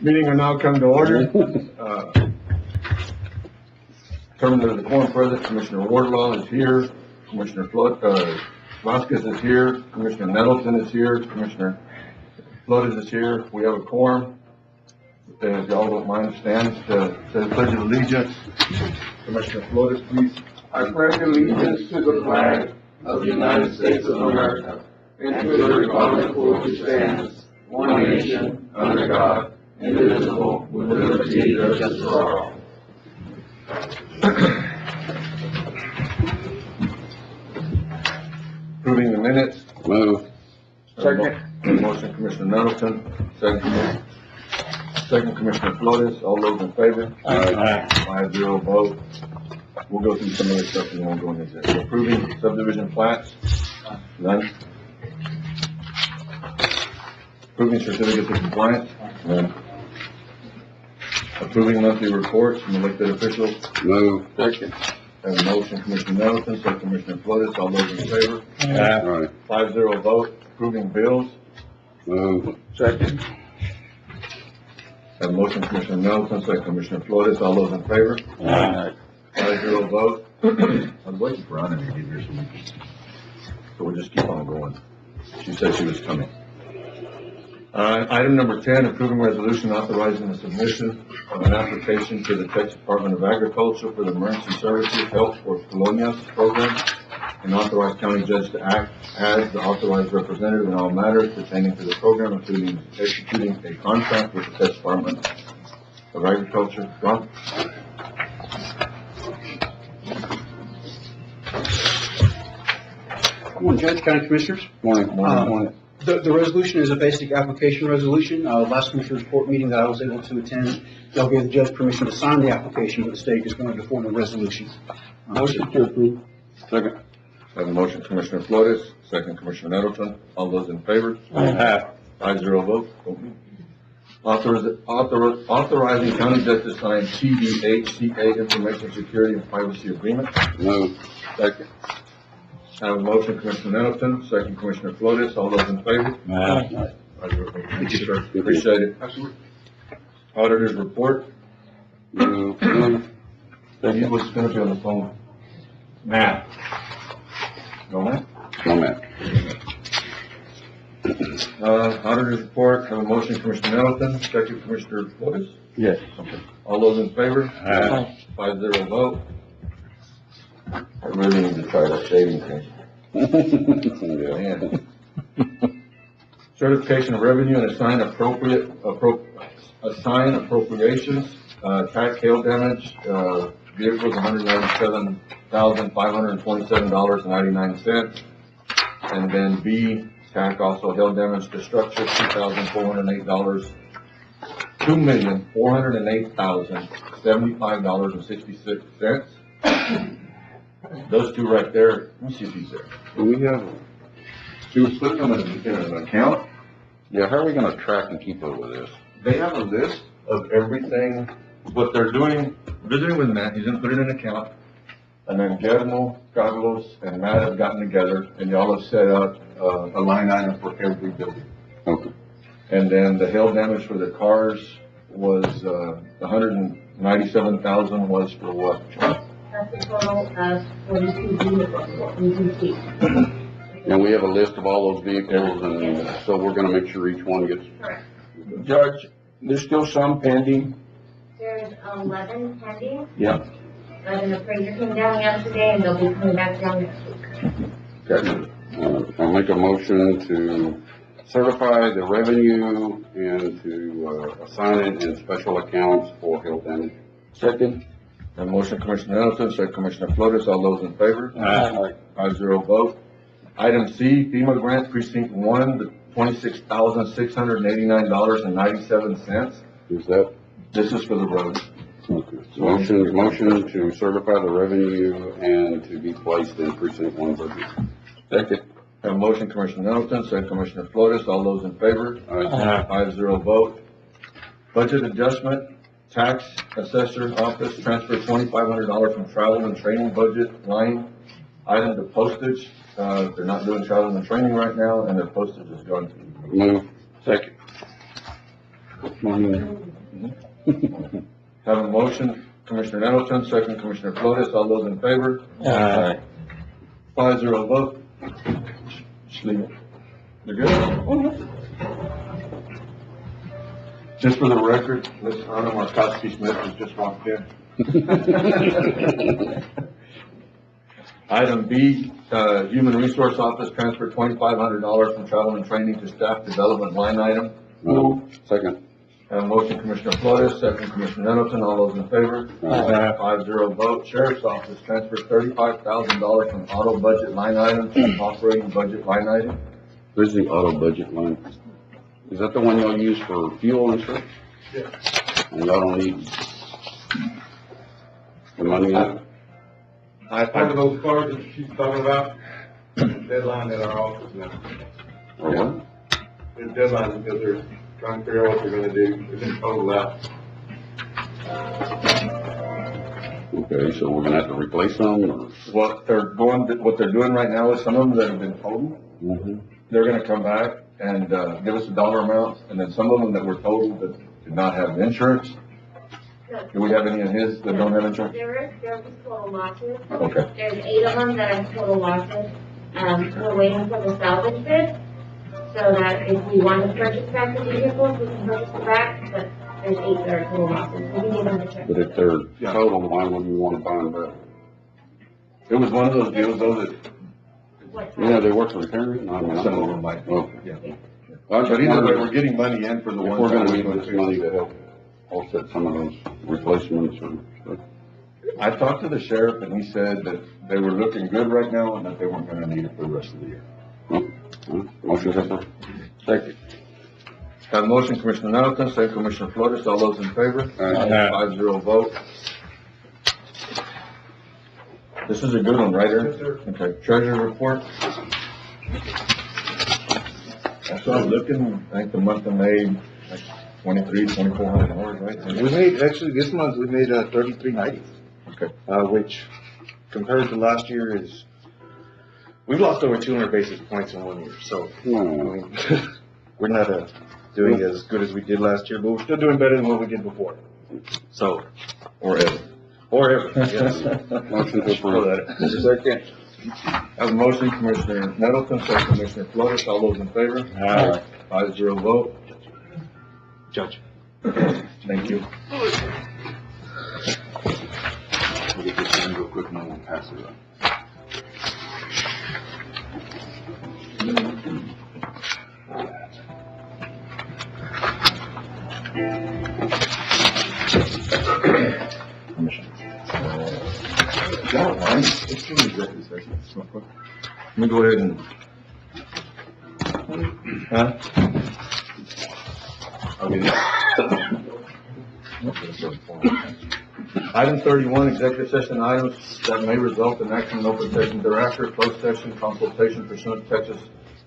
Meeting will now come to order. Determined that the quorum present, Commissioner Wardlaw is here, Commissioner Vasquez is here, Commissioner Nettleton is here, Commissioner Flores is here. We have a quorum. If y'all don't mind, stand to say the Pledge of Allegiance. Commissioner Flores, please. I pledge allegiance to the flag of the United States of America and to the republic for which it stands, one nation, under God, indivisible, with liberty and justice for all. Approving the minutes. Move. Second. Motion, Commissioner Nettleton. Second, Commissioner Flores. All those in favor? Aye. 5-0 vote. We'll go through some of the stuff and won't go into this. Approving subdivision plats. None. Approving certificates of compliance. None. Approving monthly reports from elected officials. Move. Second. Have a motion, Commissioner Nettleton, second Commissioner Flores. All those in favor? Aye. 5-0 vote. Approving bills. Move. Second. Have a motion, Commissioner Nettleton, second Commissioner Flores. All those in favor? Aye. 5-0 vote. I was waiting for Anna to get here, so we'll just keep on going. She said she was coming. Item number 10, approving resolution authorizing the submission of an application to the Texas Department of Agriculture for the Emergency Services Help for Colonias program, and authorize county judge to act as the authorized representative in all matters pertaining to the program, including executing a contract with the Texas Department of Agriculture. Ron? Good morning, Judge, County Commissioners. Morning. Morning. The resolution is a basic application resolution. Last Commissioners Court meeting that I was able to attend, y'all gave the judge permission to sign the application, but the state just wanted to form a resolution. Motion to approve. Second. Have a motion, Commissioner Flores, second Commissioner Nettleton. All those in favor? Aye. 5-0 vote. Authorizing county judge to sign TDHCA Information Security and Privacy Agreement. Move. Second. Have a motion, Commissioner Nettleton, second Commissioner Flores. All those in favor? Aye. Thank you, sir. Appreciate it. Absolutely. Auditor's report. Move. He was gonna be on the phone. Matt. No, Matt? No, Matt. Auditor's report. Have a motion, Commissioner Nettleton, second Commissioner Flores. Yes. All those in favor? Aye. 5-0 vote. I really need to try that shaving thing. Yeah. Man. Certification of revenue and assign appropriations, tax hail damage, vehicles $197,527.99. And then B, tax also hail damage to structure, $2,408, $2,408,075.66. Those two right there, let me see if he's there. Do we have, She was putting them in an account. yeah, how are we gonna track and keep up with this? They have a list of everything, what they're doing, visiting with Matt, he's gonna put it in an account. And then Guillermo, Carlos, and Matt have gotten together, and y'all have set up a line item for every building. Okay. And then the hail damage for the cars was, the 197,000 was for what? That's a total of 42 vehicles, what we can see. And we have a list of all those vehicles, and so we're gonna make sure each one gets. Correct. Judge, there's still some pending? There's 11 pending. Yeah. But an appraiser came down yesterday and they'll be coming back down next week. Okay. I'll make a motion to certify the revenue and to assign it in special accounts for hail damage. Second. A motion, Commissioner Nettleton, second Commissioner Flores, all those in favor? Aye. 5-0 vote. Item C, FEMA grant precinct 1, the $26,689.97. Is that? This is for the road. Okay. Motion to certify the revenue and to be placed in precinct 1 budget. Second. A motion, Commissioner Nettleton, second Commissioner Flores, all those in favor? Aye. 5-0 vote. Budget adjustment, tax assessor office, transfer $2,500 from travel and training budget line item to postage. They're not doing travel and training right now, and their postage is gone. Move. Second. Have a motion, Commissioner Nettleton, second Commissioner Flores, all those in favor? Aye. 5-0 vote. Just leave it. You're good? Just for the record, Ms. Anna Markowski Smith has just walked in. Item B, Human Resource Office, transfer $2,500 from travel and training to staff development line item. Second. Have a motion, Commissioner Flores, second Commissioner Nettleton, all those in favor? Aye. 5-0 vote. Sheriff's Office, transfer $35,000 from auto budget line item to operating budget line item. Where's the auto budget line? Is that the one y'all use for fuel and stuff? Yeah. And y'all don't need the money in it? One of those cars that she's talking about, deadline at our office now. Or what? The deadline because they're trying to figure out what they're gonna do, they've been totaled out. Okay, so we're gonna have to replace them or? What they're doing right now is some of them that have been totaled, they're gonna come back and, give us a dollar amount, and then some of them that were totaled that did not have insurance. Do we have any of his that don't have insurance? There was total losses. Okay. There's 8 of them that have total losses. We're waiting for the salvage bid, so that if we want to purchase back the vehicles, we can purchase it back, but there's 8 that are total losses. We can give them the check. But if they're total, why would you wanna buy them back? It was one of those deals though that, What Yeah, size? they work for repairing? I mean, some of them might. Okay. Yeah. I But either way, we're getting money in for the If ones. we're gonna that need this money to help offset some of those replacements or stuff. I talked to the sheriff and he said that they were looking good right now and that they weren't gonna need it for the rest of the year. Motion accepted. Thank you. Have a motion, Commissioner Nettleton, second Commissioner Flores, all those in favor? Aye. 5-0 vote. This is a good one, right, Eric? Yes, sir. Okay, treasurer report. That's what I'm looking, I think the month of May, like $2,400, right? We made, actually, this month, we made, 3390, Okay, which compared to last year is, we've lost over 200 basis points in 1 year, so, I No, mean, we're not, doing as good as we did last year, but we're still doing better than what we did before. So, or ever. or ever, yes. motion to approve. Second. Have a motion, Commissioner Nettleton, second Commissioner Flores, all those in favor? Aye. 5-0 vote. Judge. Thank you. We'll get this in real quick and then we'll pass it up. Let me go ahead and. Huh? Item 31, executive session items that may result in action in open session thereafter, closed session, consultation pursuant to Texas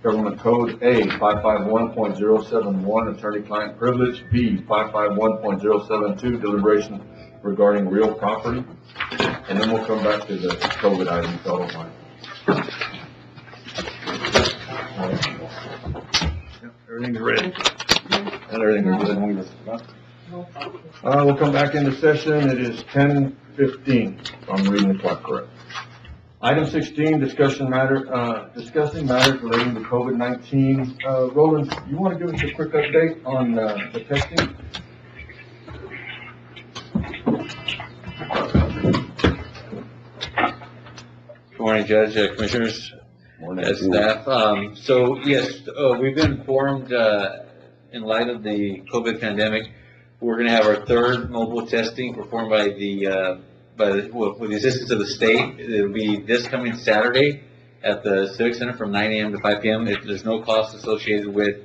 Government Code A 551.071, attorney-client privilege, B 551.072, deliberation regarding real property, and then we'll come back to the COVID item, if y'all don't mind. Everything's ready. And everything is good. We'll come back into session. It is 10:15, if I'm reading the clock correct. Item 16, discussion matter, discussing matters relating to COVID-19. Roland, you want to give us a quick update on, the testing? Good morning, Judge, Commissioners, staff. So yes, we've been informed, in light of the COVID pandemic, we're gonna have our third mobile testing performed by with the assistance of the state. It'll be this coming Saturday at the Civic Center from 9 a.m. to 5 p.m. There's no cost associated with,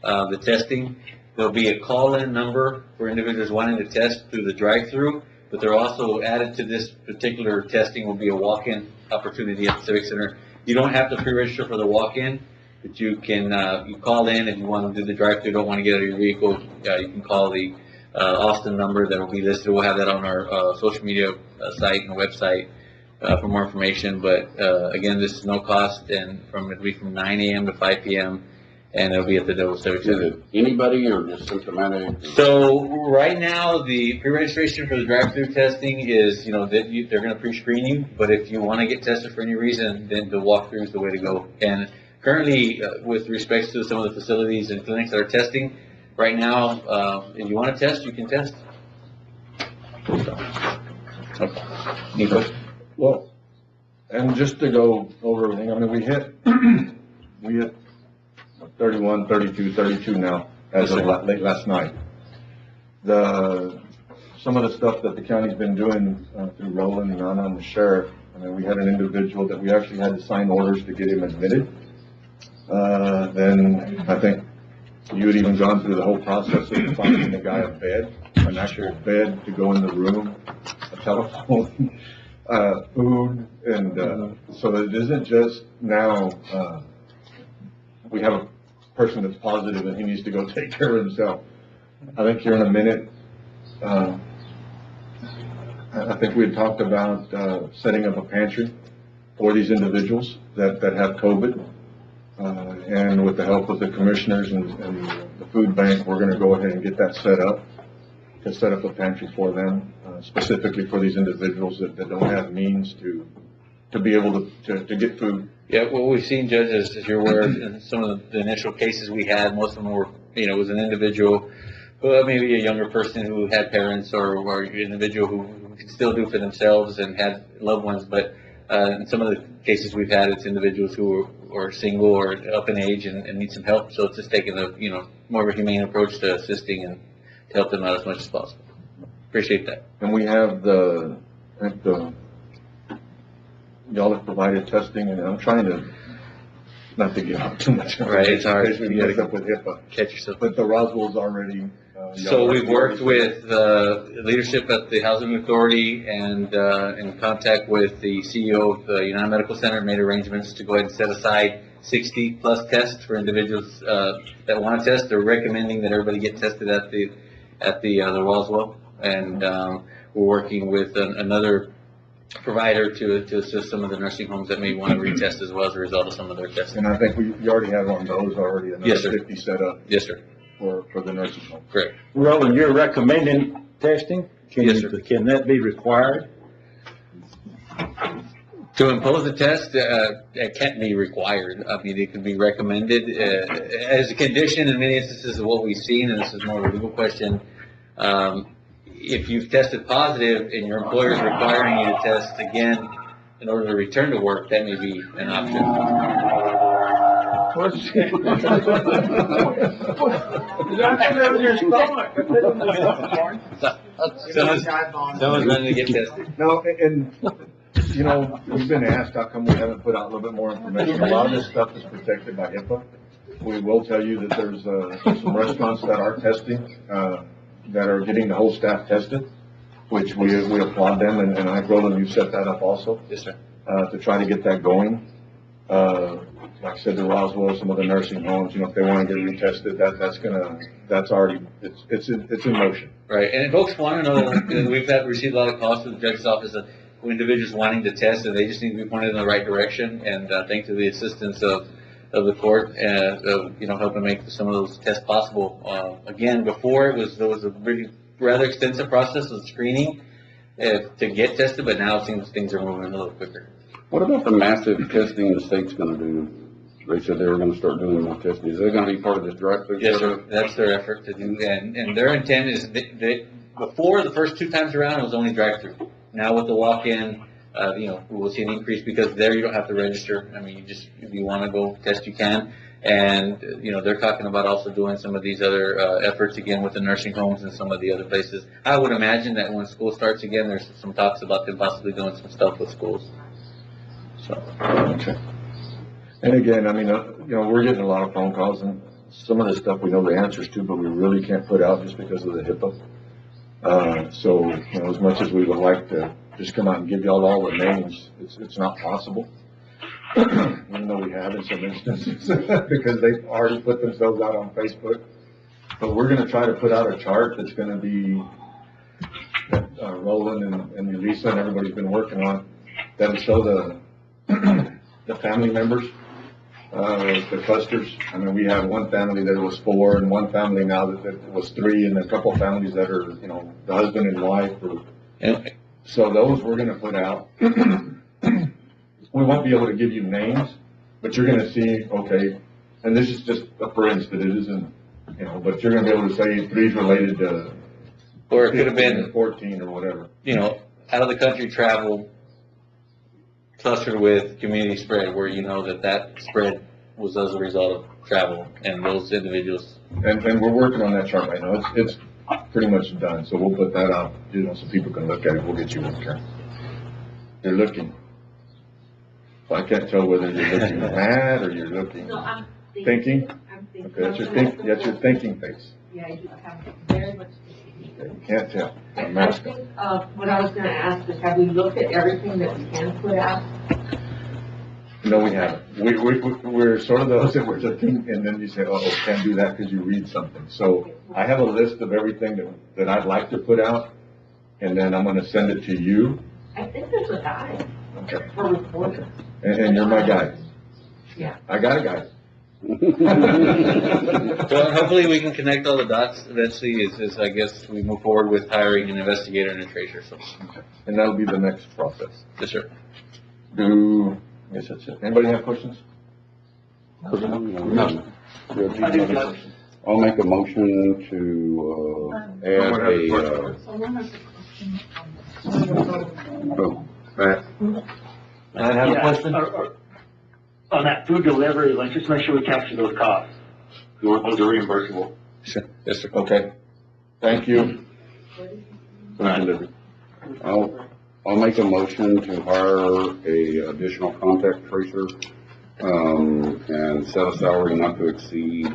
the testing. There'll be a call-in number for individuals wanting to test through the drive-through, but they're also added to this particular testing will be a walk-in opportunity at the Civic Center. You don't have to pre-register for the walk-in, but you can, you call in if you want to do the drive-through, don't want to get out of your vehicle, you can call the Austin number that will be listed. We'll have that on our social media site and website for more information. But again, this is no cost, and it'll be from 9 a.m. to 5 p.m. and it'll be at the Double Civic Is Center. it anybody or just symptomatic? So right now, the pre-registration for the drive-through testing is, they're gonna pre-screen you, but if you wanna get tested for any reason, then the walkthrough is the way to go. And currently, with respects to some of the facilities and clinics that are testing, right now, if you wanna test, you can test. Any questions? Well, and just to go over everything, I mean, we hit 31, 32, 32 now, as of late last night. Some of the stuff that the county's been doing, through Roland and Anna and the sheriff, I mean, we had an individual that we actually had to sign orders to get him admitted. Then I think you had even gone through the whole process of finding the guy a bed, an actual bed to go in the room, a telephone, food, and, so it isn't just now, we have a person that's positive and he needs to go take care of himself. I think here in a minute, I think we had talked about, setting up a pantry for these individuals that have COVID. And with the help of the commissioners and the food bank, we're gonna go ahead and get that set up, to set up a pantry for them, specifically for these individuals that don't have means to be able to get food. Yeah, what we've seen, Judge, as you're aware, in some of the initial cases we had, most of them were, it was an individual, maybe a younger person who had parents or an individual who could still do for themselves and had loved ones, but in some of the cases we've had, it's individuals who are single or up in age and need some help, so it's just taking a, more of a humane approach to assisting and to help them out as much as possible. Appreciate that. And we have y'all have provided testing, and I'm trying to, not to give out too much. Right, it's hard. In case we mess up with HIPAA. Catch yourself. But the Roswell's already. So we've worked with leadership at the Housing Authority and in contact with the CEO of the United Medical Center, made arrangements to go ahead and set aside 60+ tests for individuals that want to test. They're recommending that everybody get tested at the Roswell, and we're working with another provider to assist some of the nursing homes that may want to retest as well as a result of some of their testing. And I think you already have on those already, Yes, another sir. 50 set up Yes, sir. for the nursing home. Correct. Roland, you're recommending testing? Yes, sir. Can that be required? To impose a test, it can't be required. I mean, it can be recommended as a condition in many instances of what we've seen, and this is more of a legal question. If you've tested positive and your employer is requiring you to test again in order to return to work, that may be an option. Someone's running to get tested. No, and, we've been asked how come we haven't put out a little bit more information. A lot of this stuff is protected by HIPAA. We will tell you that there's some restaurants that are testing, that are getting the whole staff tested, which we applaud them, and I, Roland, you set that up also. Yes, sir. To try to get that going. Like I said, the Roswell, some of the nursing homes, if they want to get retested, that's already, it's in motion. Right, and folks want to know that we've received a lot of calls from the judge's office of individuals wanting to test, and they just need to be pointed in the right direction. And thanks to the assistance of the court, helping make some of those tests possible. Again, before there was a really rather extensive process of screening to get tested, but now it seems things are moving a little quicker. What about the massive testing the state's gonna do? They said they were gonna start doing more testing. Is that gonna be part of this drive-through? Yes, sir. That's their effort to do, and their intent is that before the first 2 times around, it was only drive-through. Now with the walk-in, we will see an increase because there you don't have to register. I mean, if you want to go test, you can. And, they're talking about also doing some of these other efforts again with the nursing homes and some of the other places. I would imagine that when school starts again, there's some talks about them possibly doing some stuff with schools. So. Okay. And again, I mean, we're getting a lot of phone calls, and some of this stuff we know the answers to, but we really can't put out just because of the HIPAA. So, as much as we would like to just come out and give y'all all the names, it's not possible. Even though we have in some instances, because they've already put themselves out on Facebook. But we're gonna try to put out a chart that's gonna be, that Roland and Elisa and everybody's been working on, that'll show the family members The clusters, I mean, we have one family that was 4 and one family now that was 3 and a couple of families that are, you know, the husband and wife or, And so those we're gonna put out. We won't be able to give you names, but you're gonna see, okay, and this is just a for instance, it isn't, you know, but you're gonna be able to say 3's related to. or it could have 15 or been, 14 or whatever. you know, out of the country travel clustered with community spread, where you know that spread was as a result of travel and those individuals. And we're working on that chart right now. It's pretty much done, so we'll put that out, you know, so people can look at it. We'll get you one, Karen. You're looking. So I can't tell whether you're looking mad or you're looking No, I'm thinking. I'm thinking. Okay, that's your thinking face. Yeah, I do have very much thinking. Okay, you can't tell. I'm I asking. think, what I was gonna ask is, have we looked at everything that we can put out? No, we haven't. We're sort of those that we're looking, and then you say, oh, can't do that because you read something. So I have a list of everything that I'd like to put out, and then I'm gonna send it to you. I think there's a guide Okay. for reporters. And you're my guy. Yeah. I got a guy. So hopefully we can connect all the dots eventually as I guess we move forward with hiring an investigator and a tracer, so. And that'll be the next process. Yes, sir. I guess that's it. Anybody have questions? No. I'll make a motion to, add a, Someone has a question. oh, I have a Yeah, question. On that food delivery, let's just make sure we capture those costs. Those are reimbursable. Sure. Yes, sir. Okay. Thank you. I'll make a motion to hire a additional contact tracer, and set a salary not to exceed,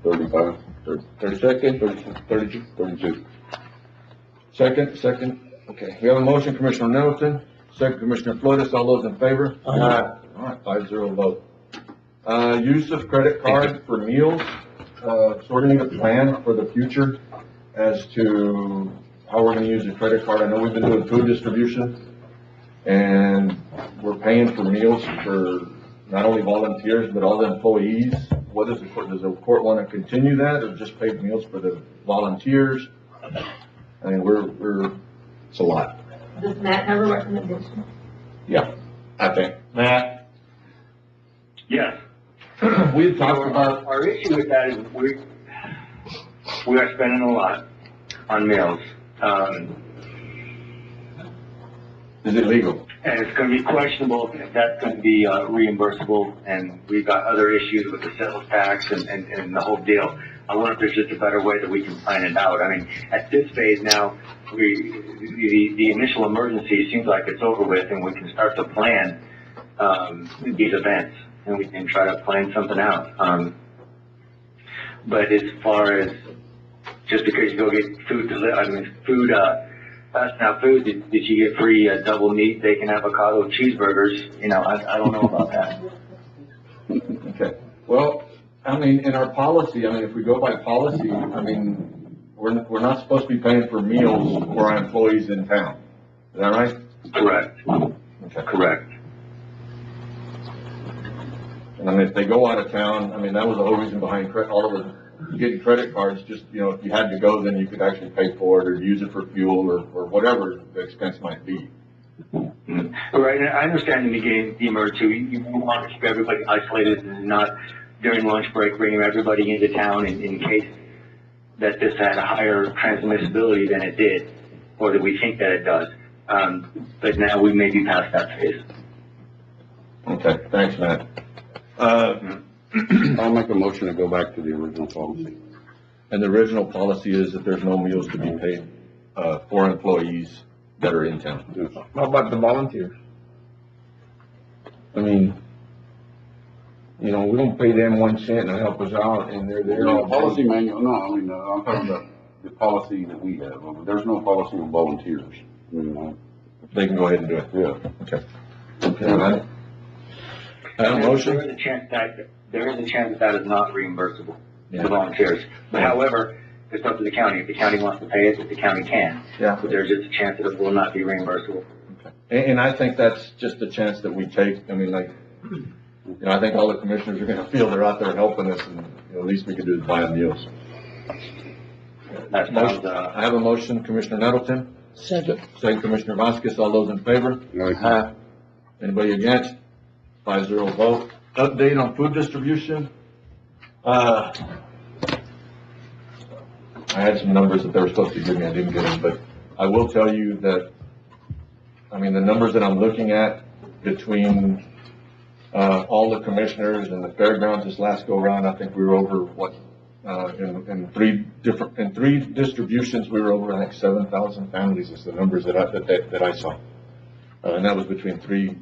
35, 32. Second. Okay, we have a motion, Commissioner Middleton, second Commissioner Flores, all those in favor? All right, 5-0 vote. Use of credit card for meals, so we're gonna need a plan for the future as to how we're gonna use the credit card. I know we've been doing food distribution, and we're paying for meals for not only volunteers, but all the employees. What is the court, does the court wanna continue that, or just pay meals for the volunteers? I mean, it's a lot. Does Matt have a recommendation? Yeah, I think. Matt? Yes. We had talked about, Our issue with that is we are spending a lot on meals. is it legal? And it's gonna be questionable if that's gonna be reimbursable, and we've got other issues with the sales tax and the whole deal. I wonder if there's just a better way that we can plan it out. I mean, at this phase now, the initial emergency seems like it's over with, and we can start to plan, these events, and we can try to plan something out. But as far as, just because you go get food did you get free double meat, bacon, avocado, cheeseburgers? You know, I don't know about that. Okay, well, I mean, in our policy, I mean, if we go by policy, I mean, we're not supposed to be paying for meals for our employees in town. Is that right? Correct. Okay. Correct. And I mean, if they go out of town, I mean, that was the whole reason behind all of the getting credit cards, just, you know, if you had to go, then you could actually pay for it or use it for fuel or whatever the expense might be. Right, and I understand in the beginning, the emergency, you want to keep everybody isolated and not during lunch break bringing everybody into town in case that this had a higher transmissibility than it did, or that we think that it does. But now we may be past that phase. Okay, thanks, Matt. I'll make a motion to go back to the original policy. And the original policy is that there's no meals to be paid, for employees that are in town. Yes. How about the volunteers? I mean, you know, we don't pay them 1 cent to help us out, and they're there all day. Policy manual, no, I mean, I'm talking about the policy that we have. There's no policy on volunteers. I mean, They can go ahead and do it. yeah. Okay. Okay, I have a motion. There is a chance that is not reimbursable Yeah. to volunteers. But however, it's up to the county. If the county wants to pay it, the county can. Yeah. But there's just a chance that it will not be reimbursable. And I think that's just a chance that we take. I mean, like, you know, I think all the commissioners are gonna feel they're out there helping us, and, you know, the least we can do is buy them meals. That Motion, sounds, I have a motion, Commissioner Nettleton, Second. second Commissioner Vasquez, all those in favor? Aye. Anybody against? 5-0 vote. Update on food distribution. I had some numbers that they were supposed to give me, I didn't get them, but I will tell you that, I mean, the numbers that I'm looking at between, all the commissioners and the fairgrounds this last go around, I think we were over in three distributions, we were over like 7,000 families is the numbers that I saw. And that was between three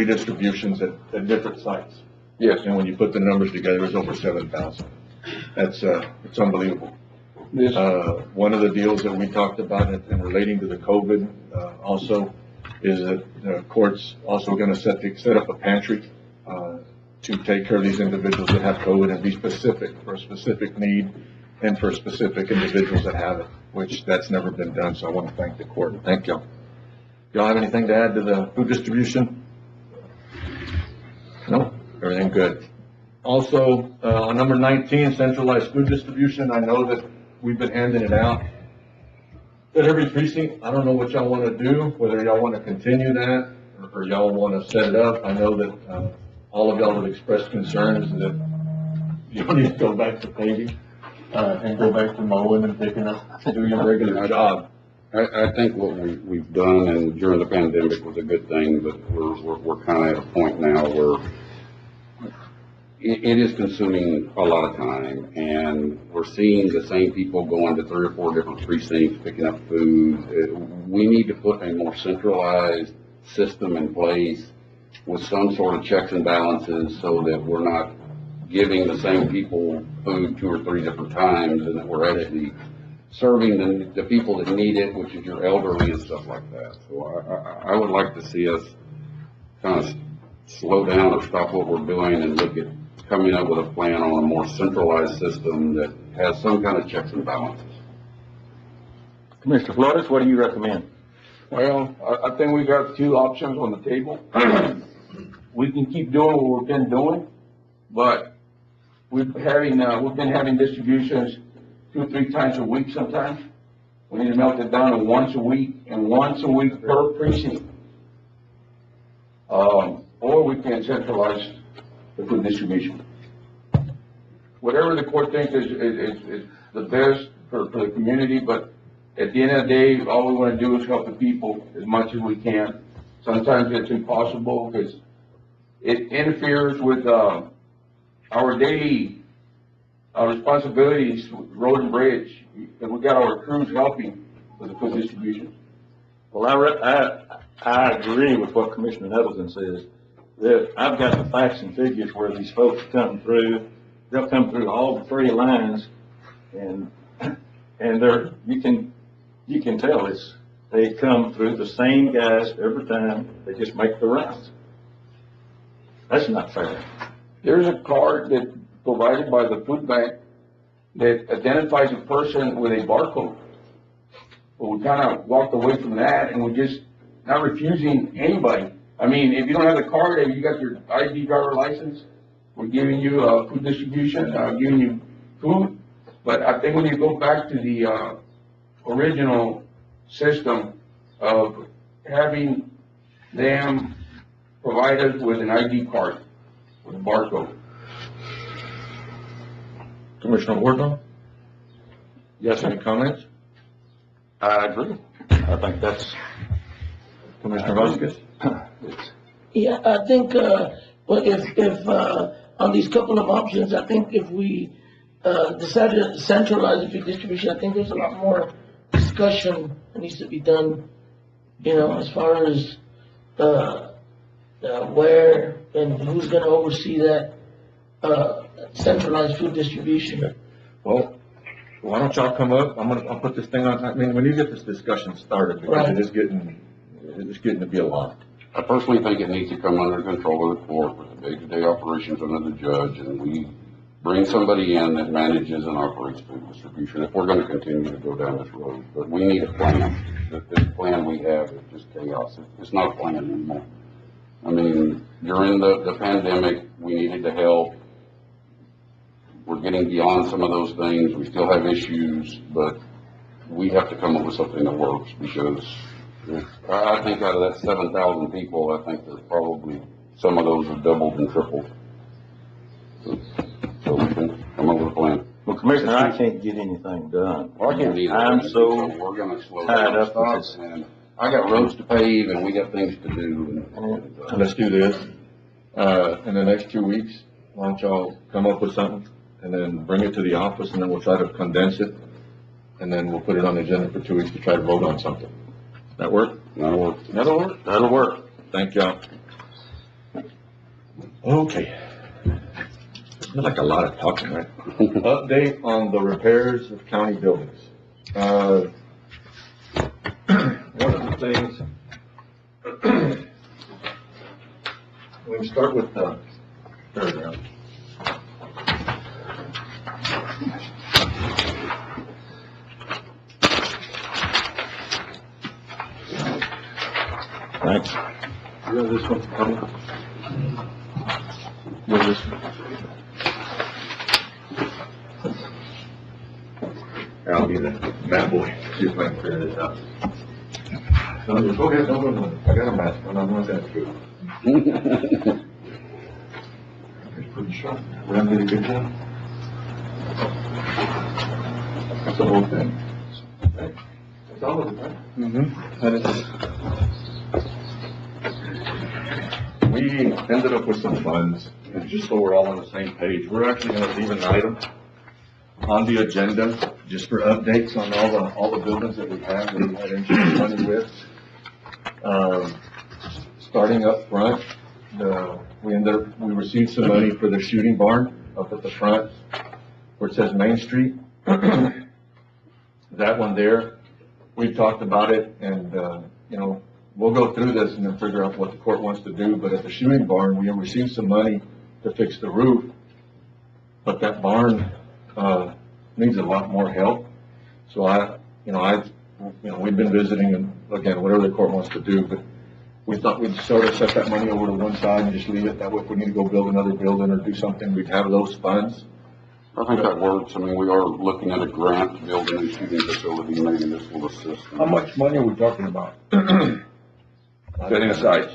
distributions at different sites. Yes. And when you put the numbers together, it was over 7,000. That's, it's unbelievable. This, One of the deals that we talked about in relating to the COVID, also, is that the court's also gonna set up a pantry, to take care of these individuals that have COVID and be specific, for a specific need and for specific individuals that have it, which that's never been done, so I wanna thank the court. Thank y'all. Y'all have anything to add to the food distribution? No? Everything good. Also, on number 19, centralized food distribution, I know that we've been handing it out at every precinct. I don't know what y'all wanna do, whether y'all wanna continue that, or y'all wanna set it up. I know that, all of y'all have expressed concerns that you need to go back to paving, and go back to mowing and picking up, do your regular job. I think what we've done and during the pandemic was a good thing, but we're kind of at a point now where it is consuming a lot of time, and we're seeing the same people going to 3 or 4 different precincts picking up food. We need to put a more centralized system in place with some sort of checks and balances so that we're not giving the same people food 2 or 3 different times, and that we're actually serving the people that need it, which is your elderly and stuff like that. So I would like to see us kind of slow down or stop what we're doing and look at coming up with a plan on a more centralized system that has some kind of checks and balances. Mr. Flores, what do you recommend? well, I think we got 2 options on the table. We can keep doing what we've been doing, but we've been having distributions 2 or 3 times a week sometimes. We need to melt it down to once a week and once a week per precinct. Or we can centralize the food distribution. Whatever the court thinks is the best for the community, but at the end of the day, all we want to do is help the people as much as we can. Sometimes it's impossible because it interferes with our daily responsibilities, road and bridge, and we got our crews helping with the food distribution. Well, I agree with what Commissioner Nettleton says, that I've got the facts and figures where these folks come through. They'll come through all the 3 lines, and you can tell they come through the same guys every time. They just make the rounds. That's not fair. There's a card that provided by the food bank that identifies a person with a barcode. But we kind of walked away from that, and we're just not refusing anybody. I mean, if you don't have the card and you got your ID driver license, we're giving you food distribution, giving you food. But I think when you go back to the original system of having them provide us with an ID card with a barcode. Commissioner Wardlaw? Yes, Any comments? I agree. I think that's, Commissioner Vasquez? Yeah, I think, well, if, on these couple of options, I think if we, decide to centralize the food distribution, I think there's a lot more discussion that needs to be done, you know, as far as, where and who's gonna oversee that, centralized food distribution. Well, why don't y'all come up? I'll put this thing on, I mean, we need to get this discussion started because Right. it is getting to be a lot. I personally think it needs to come under control of the court with the day-to-day operations under the judge, and we bring somebody in that manages and operates food distribution if we're gonna continue to go down this road. But we need a plan. This plan we have is just chaos. It's not a plan anymore. I mean, during the pandemic, we needed to help. We're getting beyond some of those things. We still have issues, but we have to come up with something that works, because I think out of that 7,000 people, I think there's probably, some of those have doubled and tripled. So we can come up with a plan. Well, Commissioner, I can't get anything done. Well, I can't either. I'm so we're gonna slow tied down up with stuff, this. and I got roads to pave, and we got things to do. Let's do this. In the next 2 weeks, why don't y'all come up with something and then bring it to the office, and then we'll try to condense it. And then we'll put it on the agenda for 2 weeks to try to vote on something. That work? That'll work. That'll work? That'll work. Thank y'all. Okay. It's like a lot of talking, right? Update on the repairs of county buildings. One of the things, we can start with, there we go. Thanks. You have this one coming? You have this one? I'll be the map boy, see if I can figure this out. No, go ahead, no, I got a map, no, I'm not that good. It's pretty sharp. We haven't did a good job. That's the whole thing. Okay. That's all of it, right? That is. We ended up with some funds, and just so we're all on the same page, we're actually gonna leave an item on the agenda just for updates on all the buildings that we have that we had insurance money with. Starting up front, we received some money for the shooting barn up at the front where it says Main Street. That one there, we've talked about it, and, we'll go through this and then figure out what the court wants to do, but at the shooting barn, we have received some money to fix the roof, but that barn, needs a lot more help. So we've been visiting, and again, whatever the court wants to do, but we thought we'd sort of set that money over to one side and just leave it. That way, if we need to go build another building or do something, we'd have those funds. I think that works. I mean, we are looking at a grant to build a new shooting facility, maybe this will assist. How much money are we talking about? Setting aside.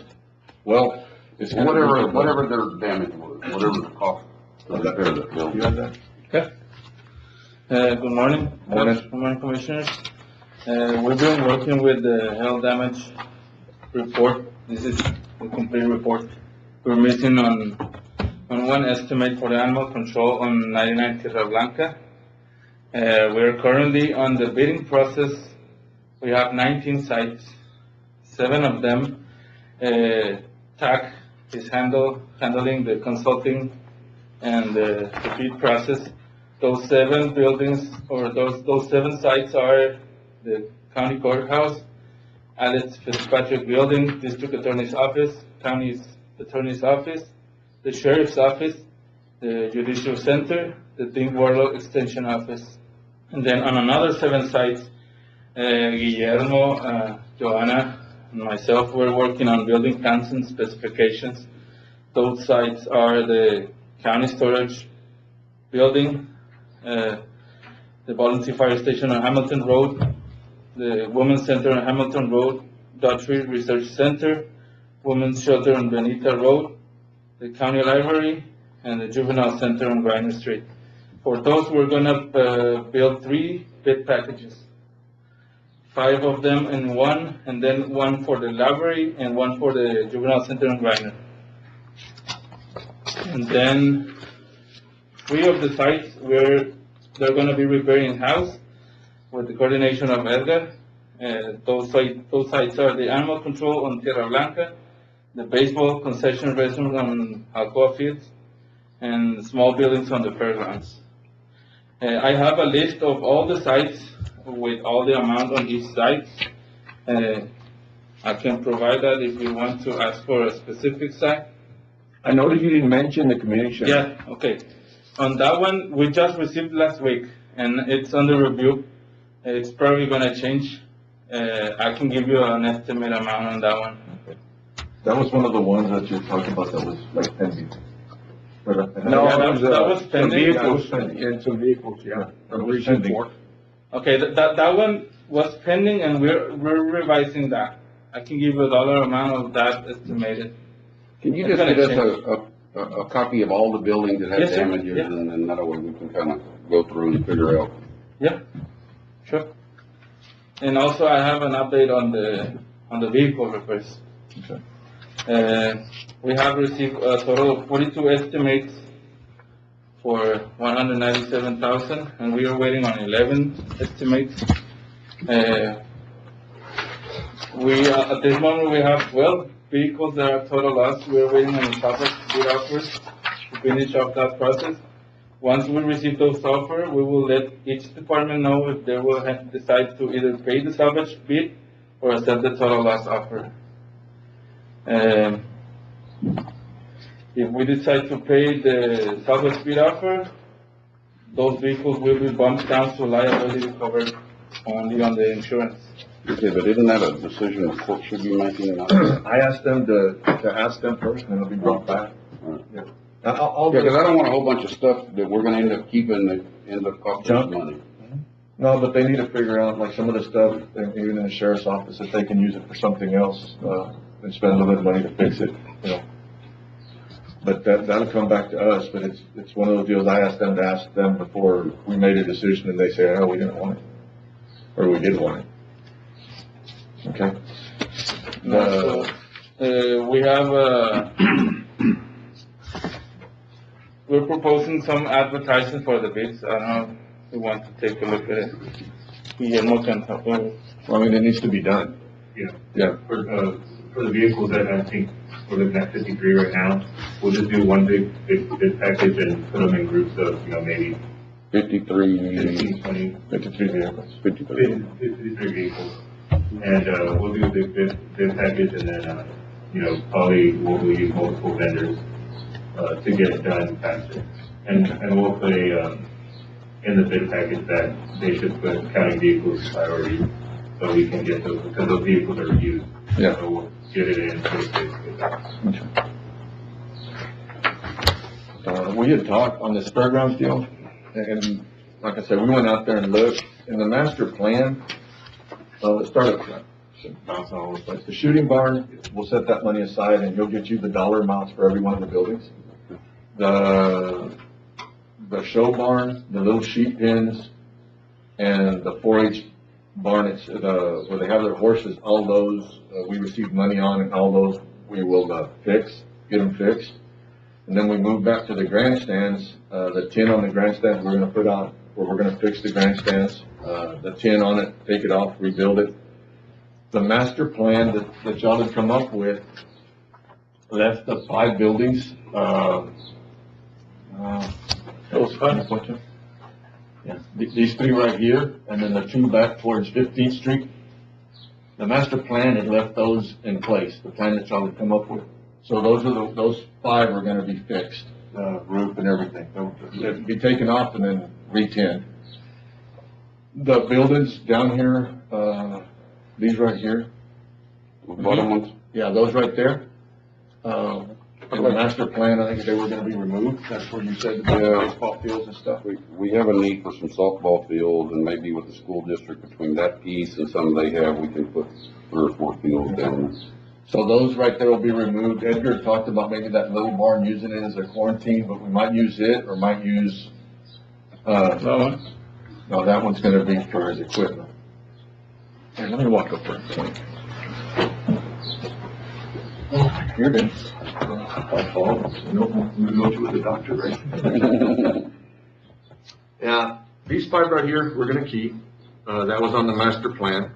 Well, it's gonna be- Whatever their damage was, whatever the cost to repair that You building. have that? Okay. Good morning. Morning. Good morning, Commissioners. We've been working with the hail damage report. This is the complete report. We're missing on one estimate for the animal control on 99 Tierra Blanca. We're currently on the bidding process. We have 19 sites. 7 of them, TAC is handling the consulting and the bid process. Those 7 buildings, or those 7 sites are the county courthouse, Alex Fitzpatrick Building, District Attorney's Office, County Attorney's Office, the Sheriff's Office, the Judicial Center, the Dean Warlock Extension Office. And then on another 7 sites, Guillermo, Joanna, and myself, we're working on building plans and specifications. Those sites are the county storage building, the volunteer fire station on Hamilton Road, the Women's Center on Hamilton Road, Daughtry Research Center, Women's Shelter on Benita Road, the county library, and the juvenile center on Griner Street. For those, we're gonna build 3 bid packages. 5 of them in one, and then 1 for the library and 1 for the juvenile center on Griner. And then 3 of the sites where they're gonna be repairing house with the coordination of Edgar. Those sites are the animal control on Tierra Blanca, the baseball concession restaurant on Alcoa Fields, and small buildings on the fairgrounds. I have a list of all the sites with all the amount on each site. I can provide that if you want to ask for a specific site. I noticed you didn't mention the community center. Yeah, okay. On that one, we just received last week, and it's under review. It's probably gonna change. I can give you an estimate amount on that one. That was one of the ones that you're talking about that was like pending. No, that was pending. Vehicles, And some vehicles, yeah. Resolution Report. Okay, that one was pending and we're revising that. I can give you a dollar amount of that estimated. Can you It's just gonna get us a copy of all the buildings that have Yes, sir. damages, Yeah. and then that way we can kind of go through and figure out. Yeah, sure. And also I have an update on the vehicle repairs. Okay. We have received a total of 42 estimates for 197,000, and we are waiting on 11 estimates. At this moment, we have 12 vehicles that are total loss. We are waiting on the salvage bid offers to finish off that process. Once we receive those offers, we will let each department know if they will decide to either pay the salvage bid or accept the total loss offer. If we decide to pay the salvage bid offer, those vehicles will be bumped down to liability covered only on the insurance. Okay, but isn't that a decision the court should be making? I asked them to ask them first, and then it'll be brought back. Yeah. I'll Yeah, because I don't want a whole bunch of stuff that we're gonna end up keeping that end up costing us Junk. money. No, but they need to figure out, like, some of the stuff, even in the sheriff's office, if they can use it for something else, and spend a little bit of money to fix it, you know. But that'll come back to us, but it's one of those deals, I asked them to ask them before we made a decision, and they say, oh, we didn't want it. Or we did want it. Okay? We have, we're proposing some advertising for the bids. I don't know if you want to take a look at it. Guillermo can help me. I mean, it needs to be done. Yeah. Yeah. For the vehicles that I think we're looking at 53 right now, we'll just do one big package and put them in groups of, maybe 53, 15, 20, 53 vehicles. 53. 53 vehicles. And, we'll do a big package and then, probably we'll use multiple vendors, to get it done faster. And we'll put in the bid package that they should put county vehicles as priority, so we can get those, because those vehicles are used. Yeah. So we'll get it in. We had talked on this fairgrounds deal, and like I said, we went out there and looked, in the master plan, let's start at, bounce all over the place. The shooting barn, we'll set that money aside, and he'll get you the dollar amounts for every one of the buildings. The show barn, the little sheep pens, and the 4-H barn, where they have their horses, all those, we received money on, and all those we will, get them fixed. And then we move back to the grandstands, the tin on the grandstands, we're gonna put on, where we're gonna fix the grandstands, the tin on it, take it off, rebuild it. The master plan that y'all had come up with left the 5 buildings, those 5, yeah, these 3 right here, and then the 2 back towards 15th Street. The master plan had left those in place, the plan that y'all had come up with. So those 5 are gonna be fixed, roof and everything. They'll be taken off and then re-tinned. The buildings down here, these right here. Bottom ones? Yeah, those right there. In the master plan, I think they were gonna be removed. That's where you said the baseball fields and stuff. We have a need for some softball fields, and maybe with the school district, between that piece and some they have, we can put 3 or 4 fields down. So those right there will be removed. Edgar talked about maybe that little barn, using it as a quarantine, but we might use it, or might use, That one? no, that one's gonna be for his equipment. Here, let me walk up there and point. Here it is. We go to the doctor, right? Yeah, these 5 right here, we're gonna keep. That was on the master plan.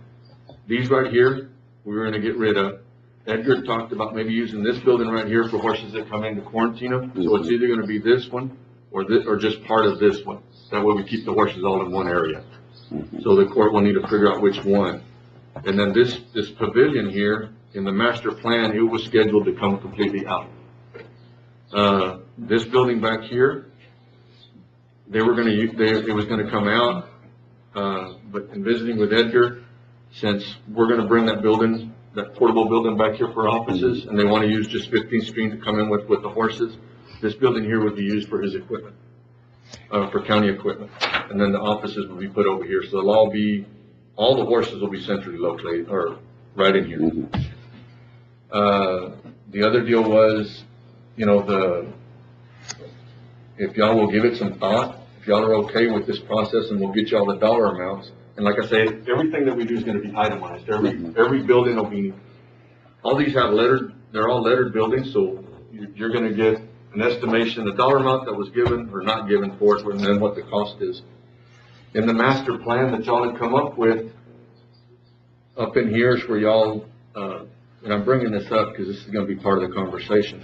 These right here, we're gonna get rid of. Edgar talked about maybe using this building right here for horses that come in to quarantine them. So it's either gonna be this one, or this, or just part of this one. That way we keep the horses all in one area. So the court will need to figure out which one. And then this pavilion here, in the master plan, it was scheduled to come completely out. This building back here, they were gonna use, it was gonna come out, but in visiting with Edgar, since we're gonna bring that building that portable building back here for offices, and they want to use just 15th Street to come in with the horses. This building here would be used for his equipment, for county equipment. And then the offices will be put over here. So they'll all the horses will be centrally located, or right in here. The other deal was, if y'all will give it some thought, if y'all are okay with this process, and we'll get y'all the dollar amounts. And like I say, everything that we do is gonna be itemized. Every building will be, all these have they're all lettered buildings, so you're gonna get an estimation, the dollar amount that was given or not given for it, and then what the cost is. In the master plan that y'all had come up with, up in here is where y'all, and I'm bringing this up because this is gonna be part of the conversation.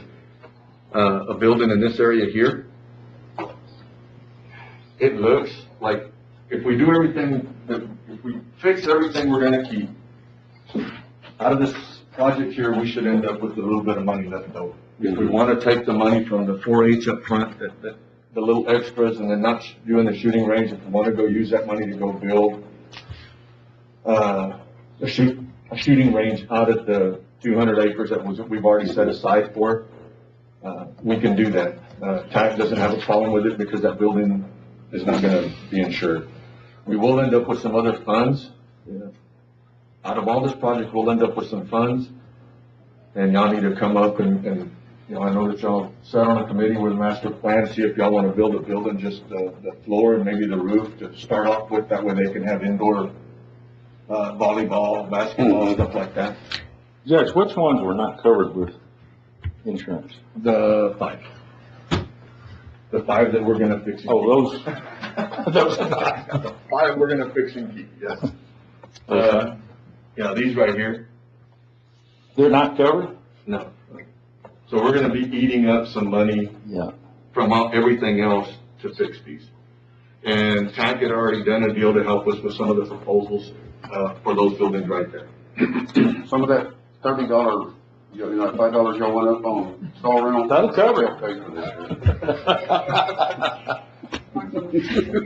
A building in this area here, it looks like if we do everything, if we fix everything we're gonna keep, out of this project here, we should end up with a little bit of money left over. If we wanna take the money from the 4-H up front, the little extras, and then not doing the shooting range, if we wanna go use that money to go build, a shooting range out at the 200 acres we've already set aside for, we can do that. TAC doesn't have a problem with it because that building is not gonna be insured. We will end up with some other funds. Out of all this project, we'll end up with some funds, and y'all need to come up and I know that y'all sat on a committee with a master plan, see if y'all wanna build a building, just the floor and maybe the roof to start off with, that way they can have indoor, volleyball, basketball, stuff like that. Judge, which ones were not covered with insurance? The 5 that we're gonna fix. Oh, those, Those 5 we're gonna fix and keep, yes. These right here, they're not covered? no. So we're gonna be eating up some money from everything else to fix these. And TAC had already done a deal to help us with some of the proposals, for those buildings right there. Some of that $30, $5 y'all went up on stall rental. That'll cover it. Pay for this.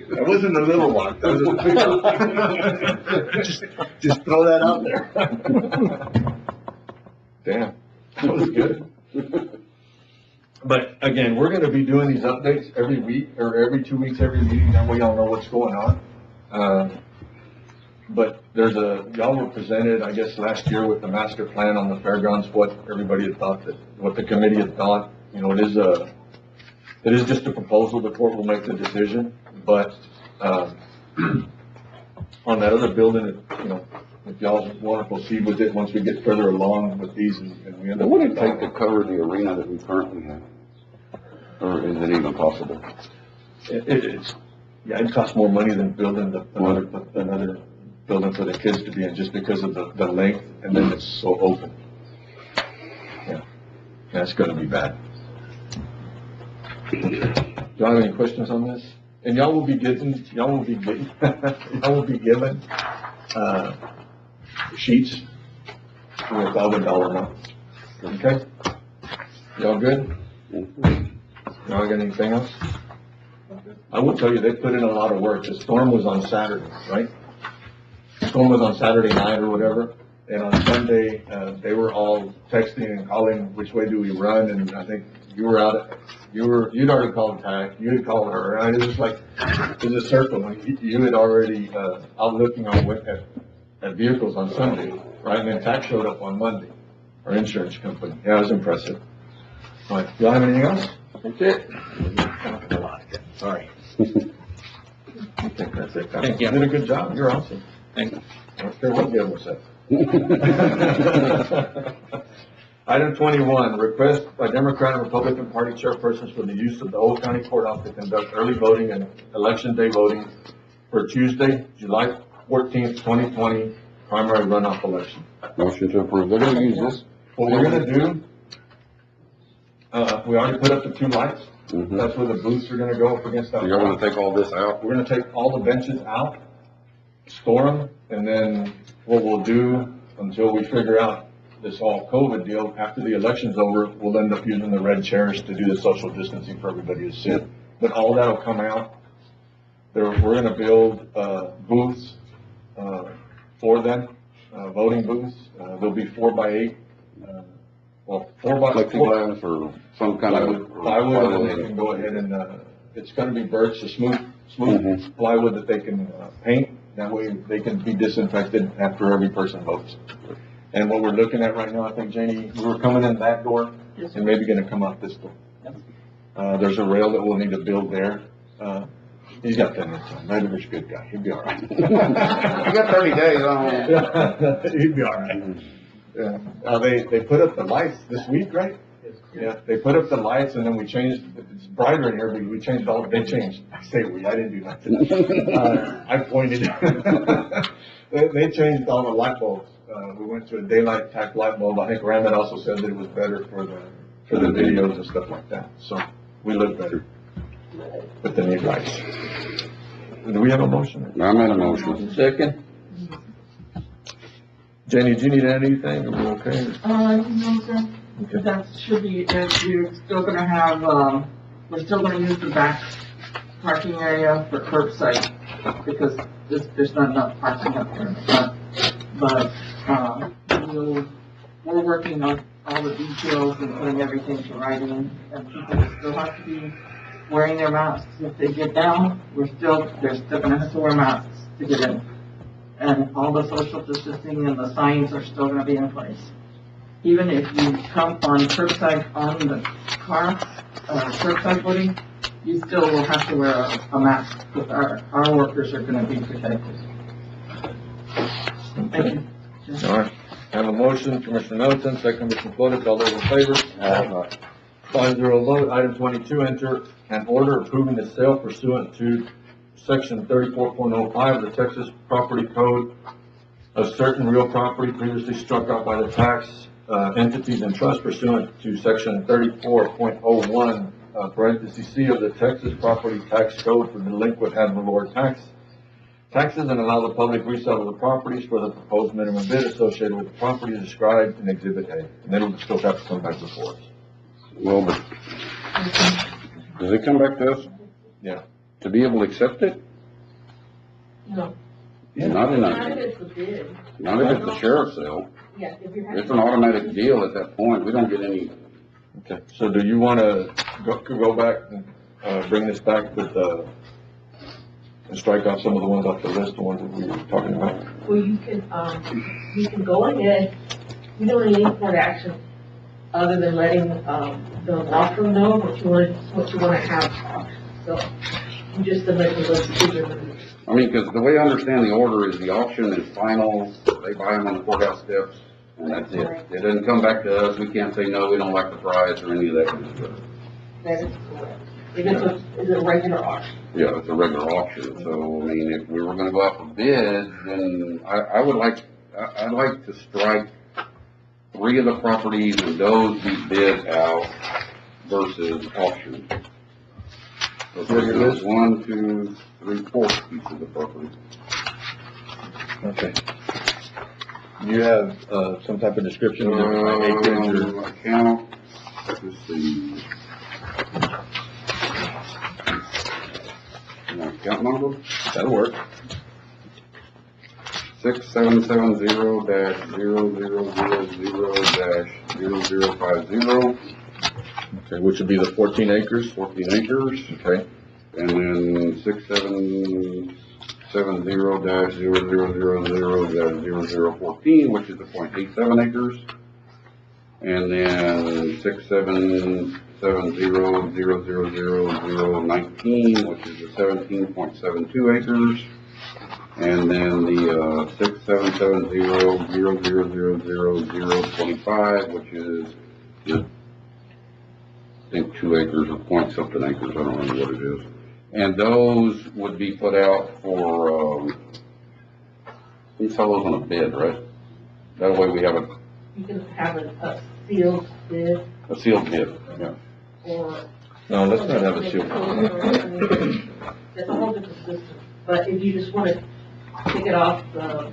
That wasn't a little one, that was a big one. Just throw that out there. Damn, that was good. But again, we're gonna be doing these updates every week, or every 2 weeks, every meeting, that way y'all know what's going on. But y'all were presented, I guess, last year with the master plan on the fairgrounds, what everybody had thought, what the committee had thought. It is just a proposal, the court will make the decision, but, on that other building, if y'all wanna proceed with it, once we get further along with these and we end up. What would it take to cover the arena that we currently have? Or is it even possible? It costs more money than building another building for the kids to be in, just because of the length, and then it's so open. Yeah, that's gonna be bad. Do y'all have any questions on this? And y'all will be given sheets with all the dollar amounts. Okay? Y'all good? Y'all got anything else? I will tell you, they put in a lot of work. The storm was on Saturday, right? The storm was on Saturday night or whatever, and on Sunday, they were all texting and calling, which way do we run? And I think you'd already called TAC, you had called her, and it was like, it was a circle. You had already, out looking at vehicles on Sunday, right? And then TAC showed up on Monday, our insurance company. Yeah, it was impressive. All right, y'all have anything else? That's it. Sorry. I think that's it. Thank you. You did a good job. You're awesome. Thank you. I don't care what the other said. Item 21, request by Democrat and Republican Party chairpersons for the use of the Old County Courthouse to conduct early voting and election day voting for Tuesday, July 14th, 2020, primary runoff election. Motion to approve. They're gonna use this. What we're gonna do, we already put up the 2 lights. That's where the booths are gonna go up against that. So you're gonna take all this out? We're gonna take all the benches out, store them, and then what we'll do until we figure out this whole COVID deal, after the election's over, we'll end up using the red chairs to do the social distancing for everybody to sit. But all that'll come out. We're gonna build, booths, for them, voting booths, There'll be 4x8, well, 4x4 Plexiglass or some kind of. plywood, and they can go ahead and, it's gonna be birch, a smooth Mhm. plywood that they can, paint. That way they can be disinfected after every person votes. And what we're looking at right now, I think, Janie, we were coming in that door and maybe gonna come out this door. There's a rail that we'll need to build there. He's got plenty of time. Ryder's a good guy. He'll be all right. You got 30 days on. He'd be all right. Yeah. They put up the lights this week, right? Yeah, they put up the lights and then we changed, it's brighter in here, but we changed they changed. I say we, I didn't do nothing. I pointed. They changed all the light bulbs. We went to a daylight type light bulb. I think Ramit also said that it was better for the videos and stuff like that. So we look better with the new lights. Do we have a motion? I made a motion. Second. Jenny, do you need anything? Are we okay? No, sir. That should be, you're still gonna have, we're still gonna use the back parking area for curbside, because there's not enough parking up there in the front. But, we're working on all the details and putting everything to writing, and people still have to be wearing their masks. If they get down, they're still gonna have to wear masks to get in. And all the social distancing and the signs are still gonna be in place. Even if you come on curbside on the car, curbside voting, you still will have to wear a mask, because our workers are gonna be protected. Thank you. All right. I have a motion, Commissioner Middleton, second Commissioner Flores, all those in favor? 5-0 vote. Item 22, enter an order approving the sale pursuant to section 34.05 of the Texas Property Code of certain real property previously struck out by the tax entities and trust pursuant to section 34.01, parentheses C of the Texas Property Tax Code for delinquent ad valorem taxes and allow the public resale of the properties for the proposed minimum bid associated with the property described in Exhibit A. And then we'll still have to come back before us. Well, but does it come back to us? Yeah. To be able to accept it? No. Not in Not if a, it's a bid. not if it's a sheriff's sale. Yeah, if you're. It's an automatic deal at that point. We don't get any. Okay. So do you want to go back and bring this back with and strike off some of the ones off the list, the ones that we were talking about? Well, you can go ahead, you don't need any court action, other than letting, the law firm know what you want to have. So, you just submit those decisions. I mean, because the way I understand the order is the auction is final. They buy them on the courthouse steps, and that's it. It doesn't come back to us. We can't say, no, we don't like the price or any of that kind of stuff. That is correct. It's a regular auction. Yeah, it's a regular auction. So, I mean, if we were gonna go out for bids, then I'd like to strike 3 of the properties and those be bid out versus auction. So there's 1, 2, 3, 4 pieces of the property. Okay. Do you have, some type of description of the acreage or? Account, let's see. Account number? That'll work. 6770-0000-0050. Okay, which would be the 14 acres? 14 acres. Okay. And then 6770-0000-0014, which is the 0.87 acres. And then 6770-0000-19, which is the 17.72 acres. And then the 6770-0000-025, which is the, I think 2 acres or point something acres, I don't remember what it is. And those would be put out for, you sell those on a bid, right? That way we have You can have a sealed bid, a sealed bid, yeah. or. No, let's not have a sealed. That's a whole different system, but if you just want to take it off the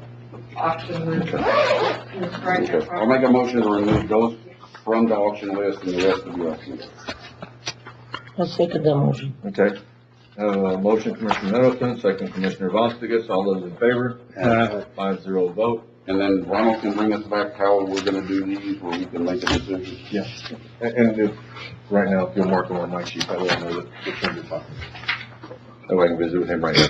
auction list, and strike Okay, that I'll make a motion to remove those from the auction list and the rest of the auction list. I'll second that motion. Okay. Motion Commissioner Middleton, second Commissioner Vostigas, all those in favor? 5-0 vote. And then Ronald can bring us back how we're gonna do these, where we can make a decision. Yeah, and if, right now, if you'll mark them on my sheet, that way I know which one you're talking. That way I can visit with him right now.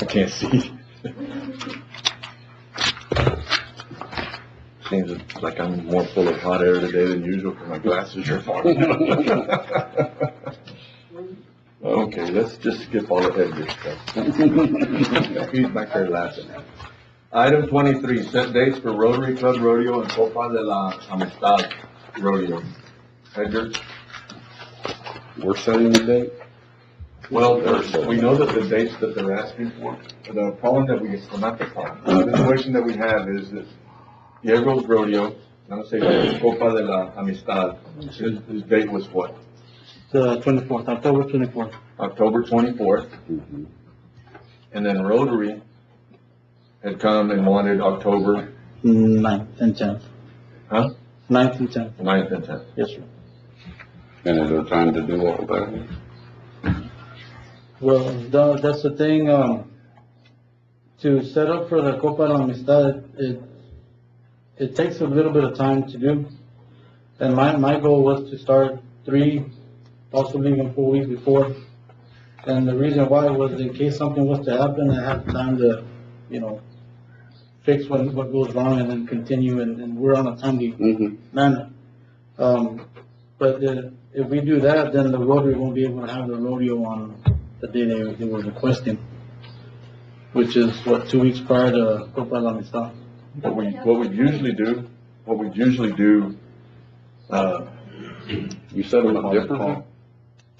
I can't see. Seems like I'm more full of hot air today than usual because my glasses are fogging up. Okay, let's just skip all the heavier stuff. He's back there laughing at me. Item 23, set dates for Rotary Club Rodeo and Copa de la Amistad Rodeo. Edgar? We're setting the date? Well, we know that the dates that they're asking for, the problem that we, well, not the problem, the situation that we have is that Diego's Rodeo, I'm gonna say Copa de la Amistad, his date was what? The 24th, October 24th. October 24th. And then Rotary had come and wanted October, 9th and 10th. huh? 9th and 10th. 9th and 10th. Yes, sir. And is there time to do all that? Well, that's the thing, to set up for the Copa de la Amistad, it takes a little bit of time to do. And my goal was to start 3, possibly even 4 weeks before. And the reason why was in case something was to happen, I have time to, fix what goes wrong and then continue, and we're on a timely manner. But if we do that, then the Rotary won't be able to have the rodeo on the day they were requesting, which is 2 weeks prior to Copa de la Amistad. What we usually do, You set them up differently?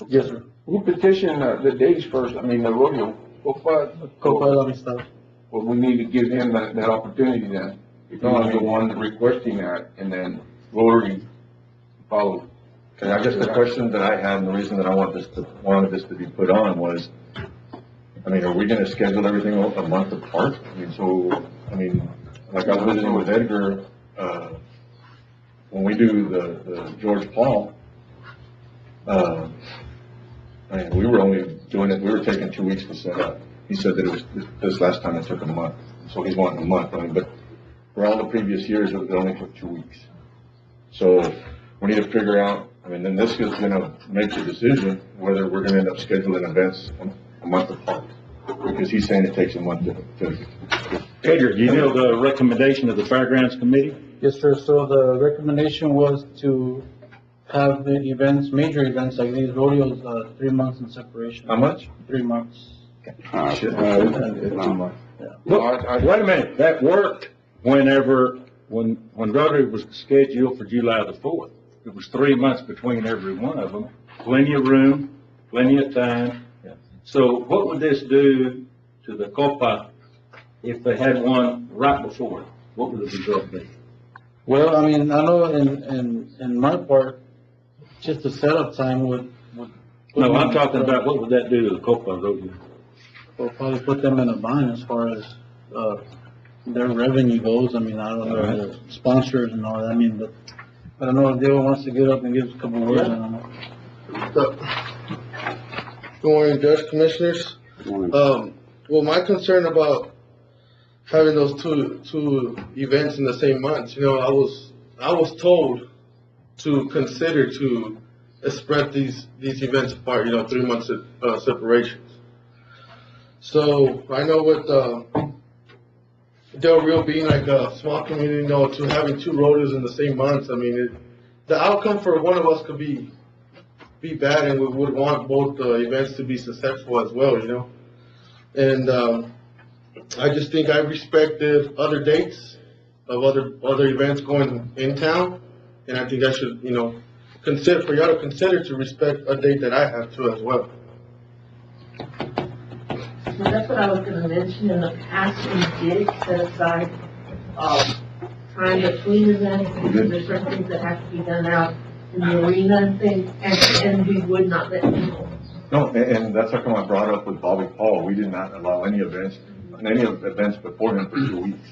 Yes, sir. Who petitioned the dates first? I mean, the rodeo, Copa de la Amistad. well, we need to give him that opportunity then. If he's the one requesting that, and then Rotary follow. and I guess the question that I had and the reason that I wanted this to be put on was, I mean, are we gonna schedule everything a month apart? Like I was visiting with Edgar, when we do the George Paul, we were only doing it, we were taking 2 weeks to set up. He said that it was, this last time it took a month, so he's wanting a month, but for all the previous years, it only took 2 weeks. So we need to figure out, then this is gonna make the decision whether we're gonna end up scheduling events a month apart. Because he's saying it takes a month to. Edgar, do you know the recommendation of the Fairgrounds Committee? Yes, sir. So the recommendation was to have the events, major events like these rodeos, 3 months in separation. How much? 3 months. No. Look, wait a minute, that worked when Rotary was scheduled for July the 4th. It was 3 months between every one of them, plenty of room, plenty of time. So what would this do to the Copa if they had one right before it? What would the result be? Well, I know in my part, just the setup time would. No, I'm talking about what would that do to the Copa rodeo? Will probably put them in a bind as far as, their revenue goes. I don't know, the sponsors and all that, but I don't know if Dale wants to get up and give us a couple words, I don't know. Good morning, Judge, Commissioners. Well, my concern about having those two events in the same month, I was told to consider to spread these events apart, 3 months separations. So I know with Del Rio being like a small community, to having 2 rodeos in the same month, the outcome for one of us could be bad, and we would want both events to be successful as well, And I just think I respected other dates of other events going in town, and I think I should, consider for y'all to consider to respect a date that I have too as well. So that's what I was gonna mention. In the past, we did set aside, time between events, because there's certain things that have to be done out in the arena and things, and we would not let people. No, and that's how come I brought up with Bobby Paul, we did not allow any events before him for 2 weeks,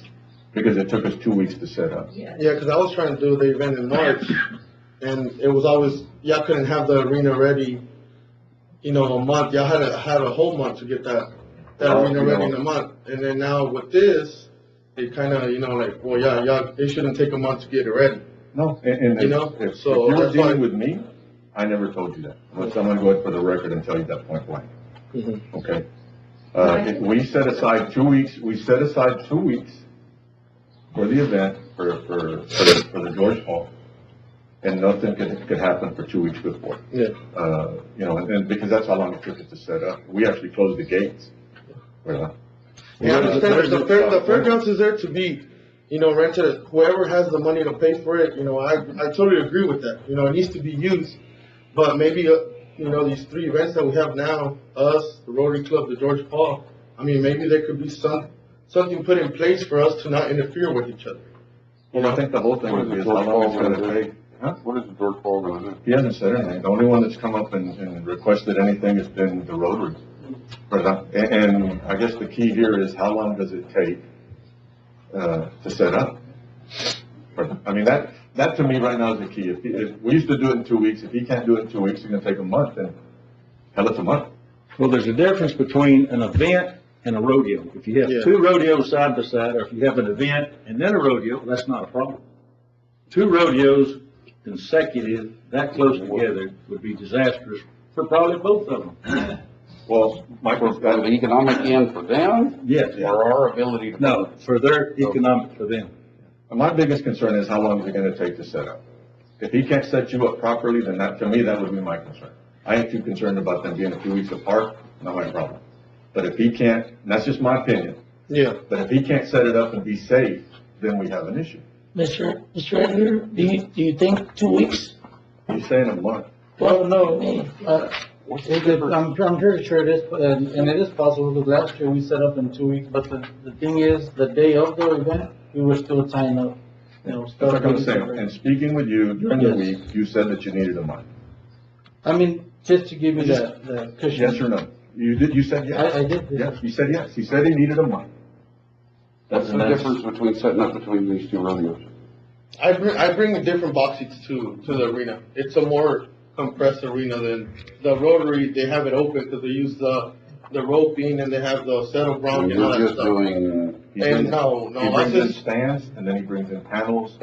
because it took us 2 weeks to set up. Yeah, because I was trying to do the event in March, and it was always, y'all couldn't have the arena ready, a month. Y'all had a whole month to get that arena ready in a month. And then now with this, it kind of, well, y'all, it shouldn't take a month to get it ready. No, and if so you were that's why- dealing with me, I never told you that. Unless I'm gonna go ahead for the record and tell you that point blank, okay? We set aside 2 weeks, for the event, for the George Hall, and nothing could happen for 2 weeks before. Yeah. And because that's how long it took it to set up. We actually closed the gates. Well, Yeah, I understand. The fairgrounds is there to be, rented. Whoever has the money to pay for it, I totally agree with that. It needs to be used. But maybe, these 3 events that we have now, us, the Rotary Club, the George Paul, maybe there could be something put in place for us to not interfere with each other. Well, I think the whole thing is how long it's gonna take. Huh? What is the George Paul gonna do? He hasn't said anything. The only one that's come up and requested anything has been the Rotary. And I guess the key here is how long does it take to set up? That to me right now is the key. If we used to do it in 2 weeks, if he can't do it in 2 weeks, it's gonna take a month, then hell, it's a month. Well, there's a difference between an event and a rodeo. If you have 2 rodeos side by side, or if you have an event and then a rodeo, that's not a problem. 2 rodeos consecutive, that close together, would be disastrous for probably both of them. Well, For the economic end for them? Yes. Or our ability to? No, for their economic, for them. My biggest concern is how long is it gonna take to set up? If he can't set you up properly, then to me, that would be my concern. I ain't too concerned about them being a few weeks apart, not my problem. But if he can't, and that's just my opinion, Yeah. but if he can't set it up and be safe, then we have an issue. Mr. Editor, do you think 2 weeks? He's saying a month. Well, no, I'm pretty sure it is, and it is possible, because last year we set up in 2 weeks, but the thing is, the day of the event, we were still tying up, That's like I'm saying, and speaking with you during the week, you said that you needed a month. Just to give you the cushion. Yes or no? You said yes. I did. Yes, you said yes. He said he needed a month. What's the difference between setting up between these 2 rodeos? I bring different box seats to the arena. It's a more compressed arena than the Rotary. They have it open because they use the roping and they have the settle bronc and all that stuff. He brings in stands and then he brings in panels.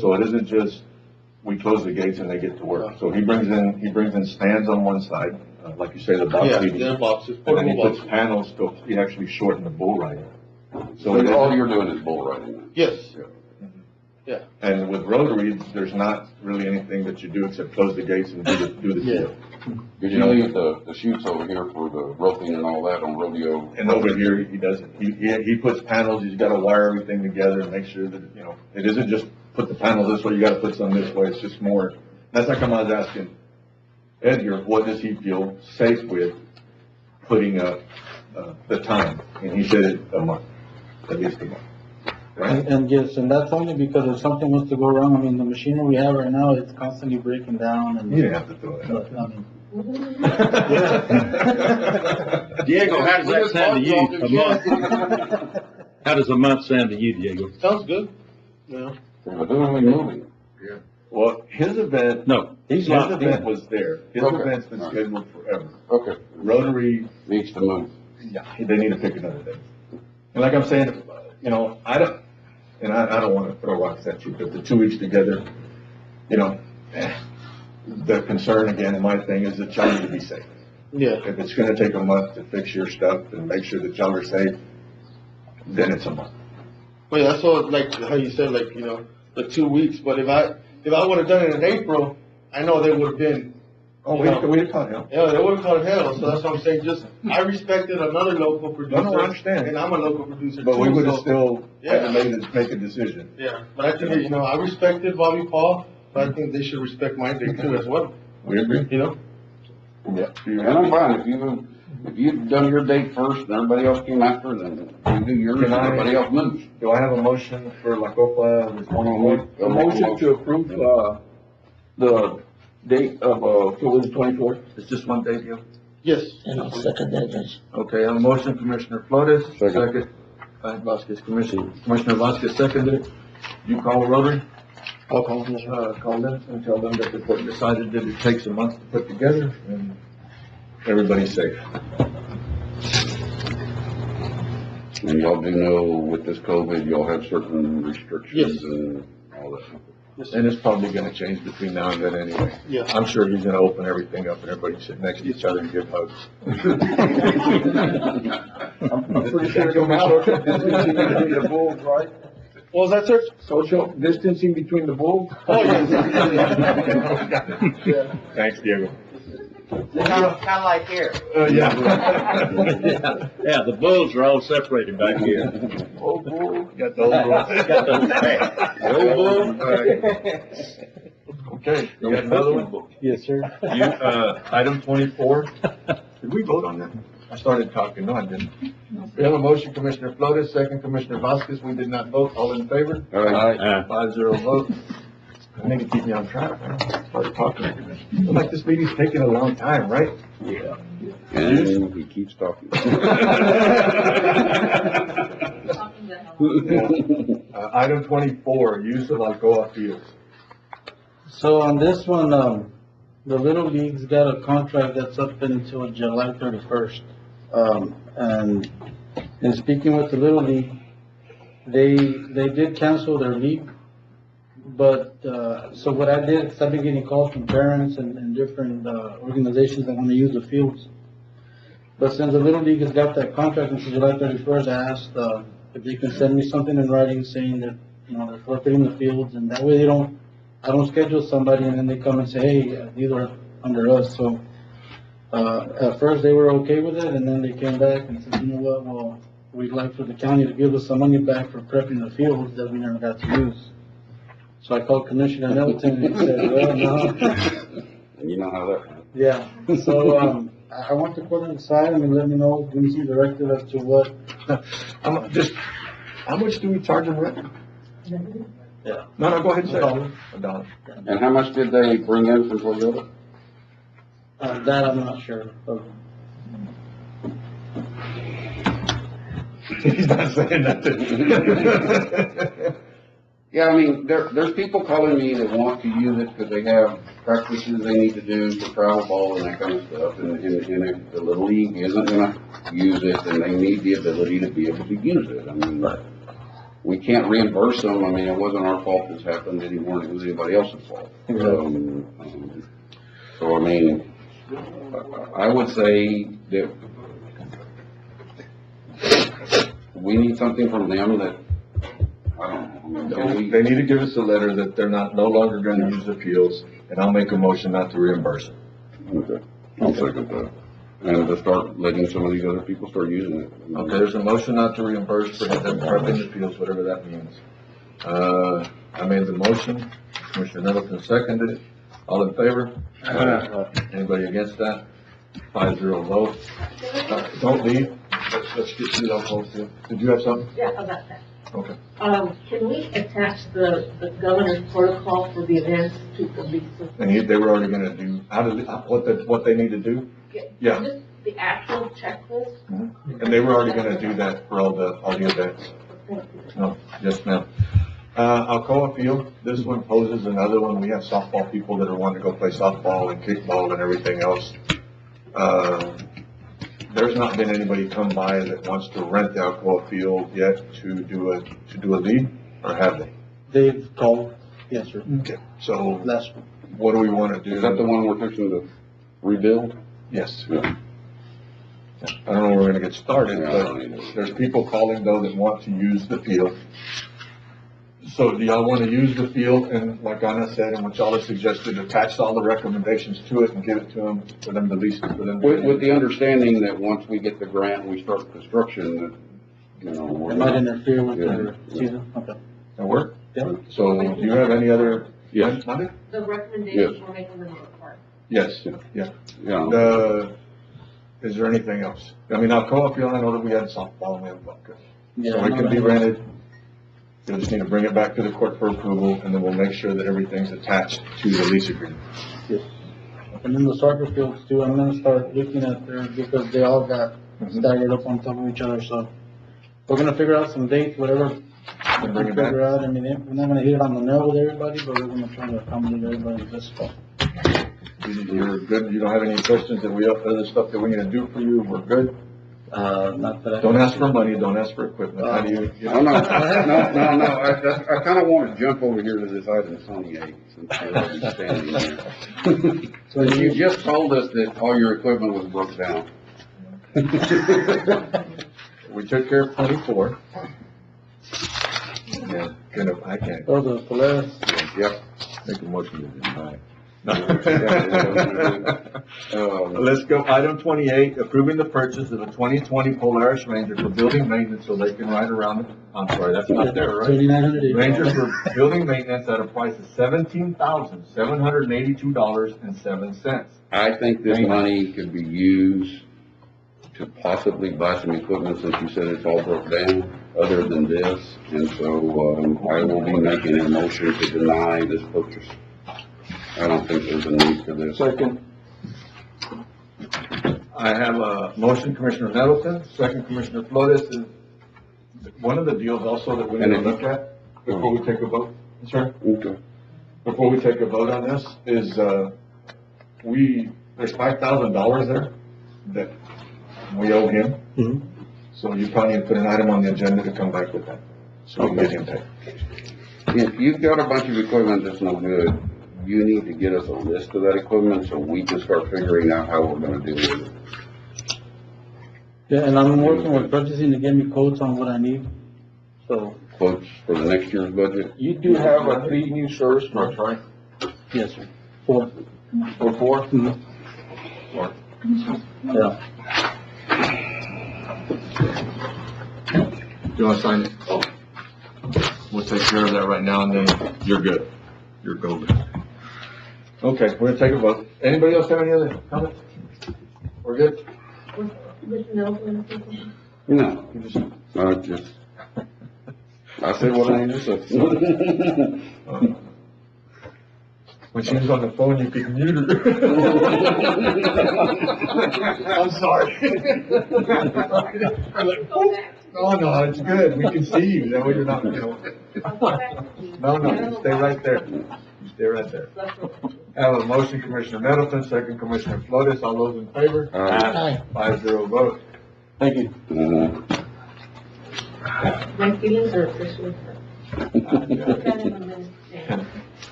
So it isn't just we close the gates and they get to work. So he brings in stands on one side, like you say, the box seating. Yeah, boxes. And then he puts panels to actually shorten the bull riding. So all you're doing is bull riding? Yes. Yeah. And with Rotary, there's not really anything that you do except close the gates and do the deal. Did you leave the chutes over here for the roping and all that on rodeo? And over here, he doesn't. He puts panels, he's gotta wire everything together and make sure that, it isn't just put the panel this way, you gotta put some this way, it's just more. That's like I was asking Edgar, what does he feel safe with putting up, the time? And he said a month, at least a month. Right? And yes, and that's only because if something was to go wrong, the machinery we have right now, it's constantly breaking down and. You didn't have to throw it out. Diego, how does that sound to you, a month? How does a month sound to you, Diego? Sounds good. Yeah. But who are we moving? Yeah. Well, his event. No, his event was there. His event's been scheduled forever. Okay. Rotary needs to move. Yeah, they need to pick another day. And like I'm saying, I don't want to throw rocks at you, but the 2 weeks together, the concern again, in my thing, is that y'all need to be safe. Yeah. If it's gonna take a month to fix your stuff and make sure that y'all are safe, then it's a month. Well, that's what, like how you said, the 2 weeks. But if I would have done it in April, I know they would have been. Oh, we'd have caught hell. Yeah, they would have caught hell. So that's what I'm saying. I respected another local producer. No, I understand. And I'm a local producer But too. we would have still had Yeah. to make a decision. Yeah, but I think, I respected Bobby Paul, but I think they should respect my day too as well. We agree. Yeah. And I'm fine, if you've done your date first and everybody else came after, then you do yours and everybody else moves. Do I have a motion for La Copa? A motion to approve, the date of, October the 24th? It's just one day, Diego? Yes. And I'll second that, Judge. Okay, I have a motion, Commissioner Flores, Second. by Vasquez, Commissioner Vasquez seconded. You call Rotary? I'll call them. Call them and tell them that the court decided that it takes a month to put together and everybody's safe. And y'all do know with this COVID, y'all have certain restrictions and all that. And it's probably gonna change between now and then anyway. Yeah. I'm sure he's gonna open everything up and everybody sit next to each other and give hugs. I'm pretty sure you'll have social distancing between the bulls, right? What was that, sir? Social distancing between the bulls? Oh, yes. Thanks, Diego. Kind of like here. Yeah. Yeah, the bulls are all separated back here. Old bull. Got the old one. Got those Old bull? Okay, you got another one? Yes, sir. You, item 24, did we vote on that? I started talking, no, I didn't. We have a motion, Commissioner Flores, second Commissioner Vasquez, we did not vote, all in favor? All right. 5-0 vote. I think it keep me on track, I started talking. Looks like this meeting's taking a long time, right? Yeah. And he keeps talking. Item 24, use of Alcoa fields. So on this one, the Little League's got a contract that's up until July 31st. And in speaking with the Little League, they did cancel their league. But, so what I did, because I've been getting calls from parents and different, organizations that want to use the fields. But since the Little League has got that contract until July 31st, I asked, if they can send me something in writing saying that, you know, they're forfeiting the fields, and that way I don't schedule somebody and then they come and say, hey, these are under us. So, at first they were okay with it, and then they came back and said, you know what, well, we'd like for the county to give us some money back for prepping the fields that we never got to use. So I called Commissioner Nettleton and he said, well, no. And you know how that went. Yeah, so, I want the court to decide, and let me know when you see directive as to what. How much do we charge them rent? Yeah. No, go ahead and say it. $1. $1. And how much did they bring in from Toyota? That I'm not sure of. He's not saying nothing. Yeah, I mean, there's people calling me that want to use it because they have practices they need to do for travel ball and that kind of stuff. And if the Little League isn't gonna use it, then they need the ability to be able to use it. I mean, we can't reimburse them. I mean, it wasn't our fault this happened anymore. It was anybody else's fault. So, I mean, I would say that we need something from them that, I don't know. They need to give us a letter that they're no longer gonna use the fields, and I'll make a motion not to reimburse them. Okay, I'll second that. And to start letting some of these other people start using it. Okay, there's a motion not to reimburse for them prepping the fields, whatever that means. I made the motion, Commissioner Nettleton seconded it, all in favor? Anybody against that? 5-0 vote. Don't leave, let's get through that whole thing. Did you have something? Yeah, about that. Okay. Can we attach the governor's protocol for the events to the leases? And they were already gonna do, what they need to do? Yeah. Just the actual checklist? And they were already gonna do that for all the events. No, yes, ma'am. Alcoa Field, this one poses another one. We have softball people that are wanting to go play softball and kickball and everything else. There's not been anybody come by that wants to rent the Alcoa Field yet to do a league, or have they? They've called, yes, sir. Okay, so Last one. what do we wanna do? Is that the one we're fixing to rebuild? Yes. Yeah. I don't know where we're gonna get started, Yeah, I but don't either. there's people calling though that want to use the field. So do y'all wanna use the field, and like Anna said, and what y'all have suggested, attach all the recommendations to it and give it to them, for them to lease it, for them. With the understanding that once we get the grant, and we start construction, that, you know, we're It might not. interfere with their Yeah. season, okay. That work? Yeah. So do you have any other? Yes. Monday? The recommendations we're making them required. Yes, yeah. Yeah. Is there anything else? I mean, Alcoa Field, I know that we had softball and we had vodka. Yeah, So it can be rented. You'll just need to bring it back to the court for approval, and then we'll make sure that everything's attached to the lease agreement. Yes. And then the soccer fields too, I'm gonna start looking at there because they all got staggered up on top of each other, so. We're gonna figure out some dates, whatever And bring it back? Figure out, I mean, we're not gonna hit it on the nail with everybody, but we're gonna try to accommodate everybody as best possible. You're good, you don't have any questions that other stuff that we need to do for you, we're good? Not that I. Don't ask for money, don't ask for equipment, how do you? Oh, no, I kinda wanna jump over here to this item 28, since you're already standing there. So you just told us that all your equipment was broke down. We took care of 24. Yeah, I can't. Those are Polaris. Yep. Make a motion to deny. Let's go, item 28, approving the purchase of a 2020 Polaris Ranger for building maintenance so they can ride around, I'm sorry, that's not there, right? $2,900. Ranger for building maintenance at a price of $17,782.07. I think this money could be used to possibly buy some equipment, since you said it's all broke down, other than this. And so, I will be making a motion to deny this purchase. I don't think there's a need for this. Second. I have a motion, Commissioner Nettleton, second Commissioner Flores. Is one of the deals also that we need to look at before we take a vote, sir? Okay. Before we take a vote on this, is, there's $5,000 there that we owe him. Mhm. So you probably need to put an item on the agenda to come back with that, so we can get him paid. If you've got a bunch of equipment that's no good, you need to get us a list of that equipment so we can start figuring out how we're gonna deal with it. Yeah, and I'm working with purchasing to get me quotes on what I need, so, Quotes for the next year's budget. You do have 3 new service trucks, right? yes, sir. 4. Or 4? Mhm. Yeah. Do you want to sign it? We'll take care of that right now, and then you're good. You're golden. Okay, we're gonna take a vote. Anybody else have any other comments? We're good? Mr. Nelson, anything? No, I said what I need to say. When she was on the phone, you could mute her. I'm sorry. I'm like, "Whoop." No, it's good. We can see you. That way you're not, No, you stay right there. You stay right there. I have a motion, Commissioner Nettleton, second Commissioner Flores. All those in favor? Aye. 5-0 vote. Thank you. My feelings are officially hurt.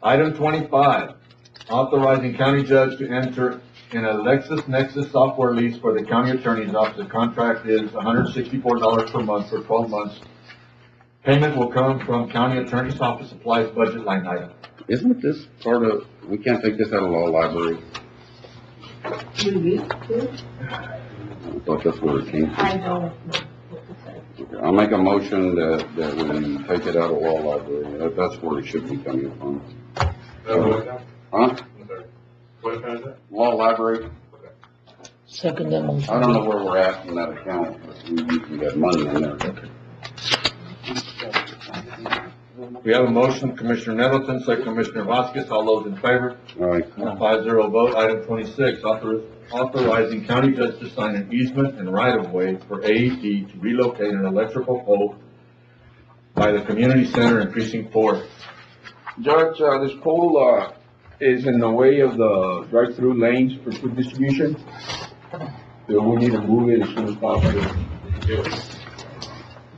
Item 25, authorizing county judge to enter in a LexisNexis software lease for the county attorney's office. The contract is $164 per month for 12 months. Payment will come from county attorney's office supplies budget line item. Isn't this part of, we can't take this out of law library? You used to? I thought that's where it came from. I don't know. I'll make a motion that we take it out of law library. That's where it should be coming from. Huh? I'm sorry. What account is that? Law library. Second that motion. I don't know where we're at in that account, but we usually got money in there. We have a motion, Commissioner Nettleton, second Commissioner Vasquez. All those in favor? All right. 5-0 vote. Item 26, authorizing county judge to sign an easement and right-of-way for AEP to relocate an electrical pole by the community center in precinct 4. Judge, this pole, is in the way of the drive-through lanes for food distribution. So we need to move it as soon as possible.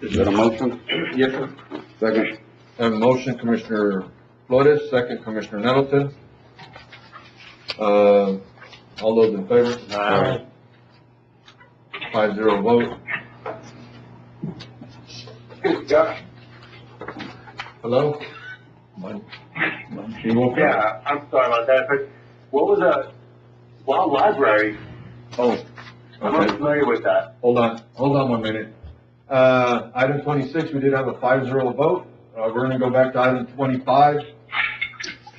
Is that a motion? Yes, sir. Second. I have a motion, Commissioner Flores, second Commissioner Nettleton. All those in favor? Aye. 5-0 vote. Josh? Hello? You woke up? Yeah, I'm sorry about that, but what was a law library? Oh, I'm not okay. familiar with that. Hold on 1 minute. Item 26, we did have a 5-0 vote. We're gonna go back to item 25.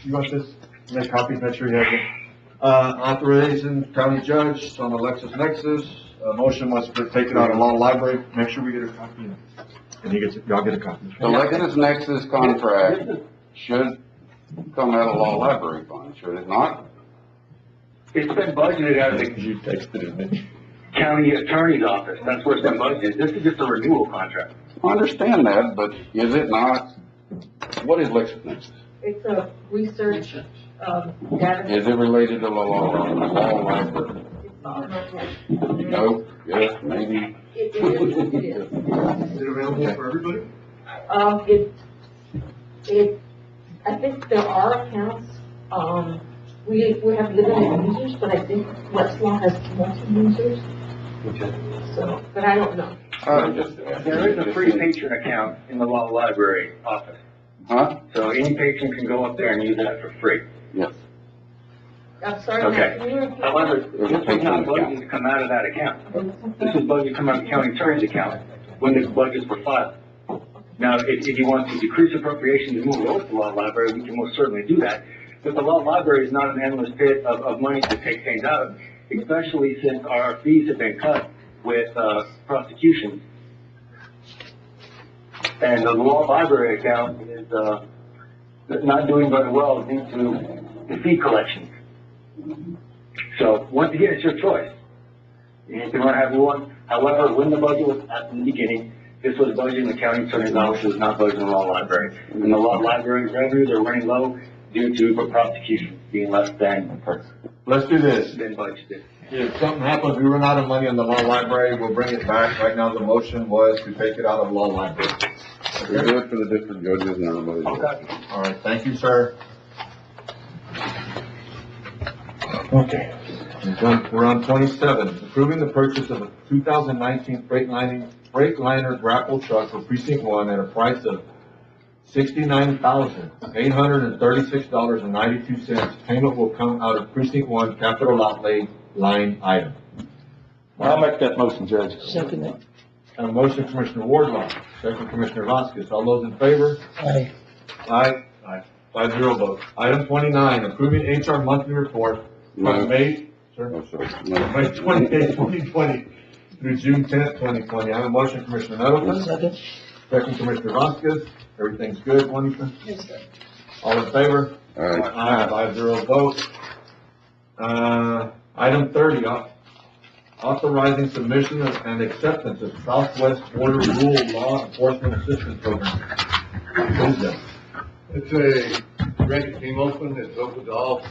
You want this? Make copies, make sure you have it. Authorizing county judge on the LexisNexis. Motion was to take it out of law library. Make sure we get a copy. And he gets it, y'all get a copy. The LexisNexis contract should come out of law library fund, should it not? It's been budgeted out of the, You texted it, didn't you? county attorney's office. That's where it's been budgeted. This is just a renewal contract. I understand that, but is it not, what is LexisNexis? It's a research, data. Is it related to the law library? No, yes, maybe. It is. Is it available for everybody? I think there are accounts, we have limited users, but I think Westlaw has multi-users. So, but I don't know. There is a free patron account in the law library office. Huh? So any patron can go up there and use that for free. Yes. I'm sorry, Okay. Matt, can you repeat? However, this is not budgeted to come out of that account. This is budgeted to come out of the county attorney's account when the budgets were filed. Now, if you want to decrease appropriation to move it over to the law library, we can most certainly do that. But the law library is not an endless pit of money to take things out of, especially since our fees have been cut with prosecution. And the law library account is not doing very well due to the fee collections. So once again, it's your choice. You can run however you want. However, when the budget was at the beginning, this was budgeted in the county attorney's office, it was not budgeted in the law library. And the law library revenues are running low due to prosecution being less than Let's do this. budgeted. If something happens, we run out of money in the law library, we'll bring it back. Right now, the motion was to take it out of law library. We do it for the district judges and everybody else. Okay. All right, thank you, sir. Okay. We're on 27, approving the purchase of a 2019 Freightliner grapple truck for precinct 1 at a price of $69,836.92. Payment will come out of precinct 1 capital outlay line item. I'll make that motion, Judge. Second it. A motion, Commissioner Wardlaw, second Commissioner Vasquez. All those in favor? Aye. Aye. 5-0 vote. Item 29, approving HR monthly report No. from May, sir? Oh, sorry. May 28, 2020 through June 10th, 2020. I have a motion, Commissioner Nettleton, Second. second Commissioner Vasquez. Everything's good, Juanita? Yes, sir. All in favor? All right. Aye, 5-0 vote. Item 30, authorizing submission and acceptance of Southwest Border Rural Law Enforcement Assistance Program. What is that? It's a grant that came open, it's open to all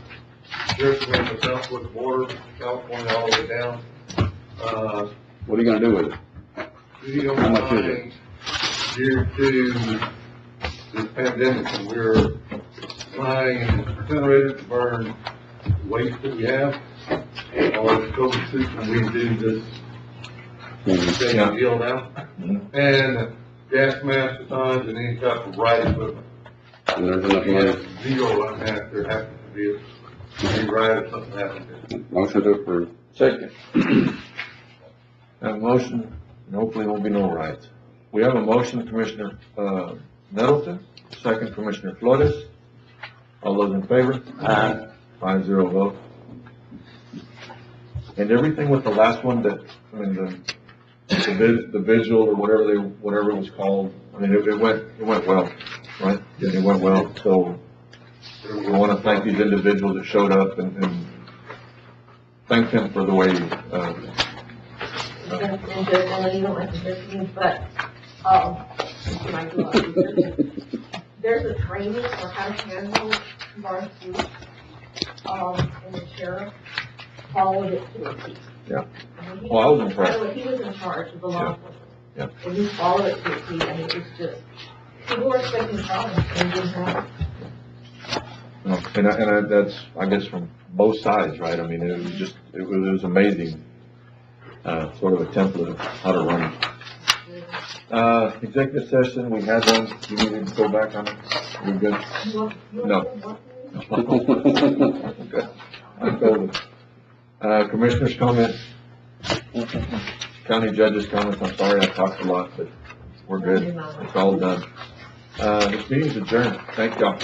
sheriffs around the southwest border, California all the way down. What are you gonna do with it? We don't How much is mind it? due to this pandemic, and we're supplying incinerators to burn waste that we have. Or the COVID system, we do this thing deal now. And gas masks, batons, and any type of ride equipment. And there's enough We have money. zero on that, there happens to be a ride if something happens. Motion to approve. Second. Have a motion, and hopefully there won't be no riots. We have a motion, Commissioner, Nettleton, second Commissioner Flores. All those in favor? Aye. 5-0 vote. And everything with the last one that, I mean, the vigil or whatever it was called, I mean, it went well, right? It went well, so we want to thank these individuals that showed up and thank them for the way, And Judge, I know you don't like to hear from me, but, there's a training for how to handle large groups, and the sheriff followed it to a T. Yeah. I mean, Well, I was impressed. He was in charge of the law enforcement. Yeah. And he followed it to a T, and it was just, people were expecting problems, and it didn't happen. and that's, I guess, from both sides, right? I mean, it was amazing, sort of a template of how to run it. Executive session, we had one, you need to go back on it, we good? No. Okay. I'm good. Commissioners' comments? County judges' comments, I'm sorry I talked a lot, but we're good, it's all done. This meeting's adjourned, thank y'all.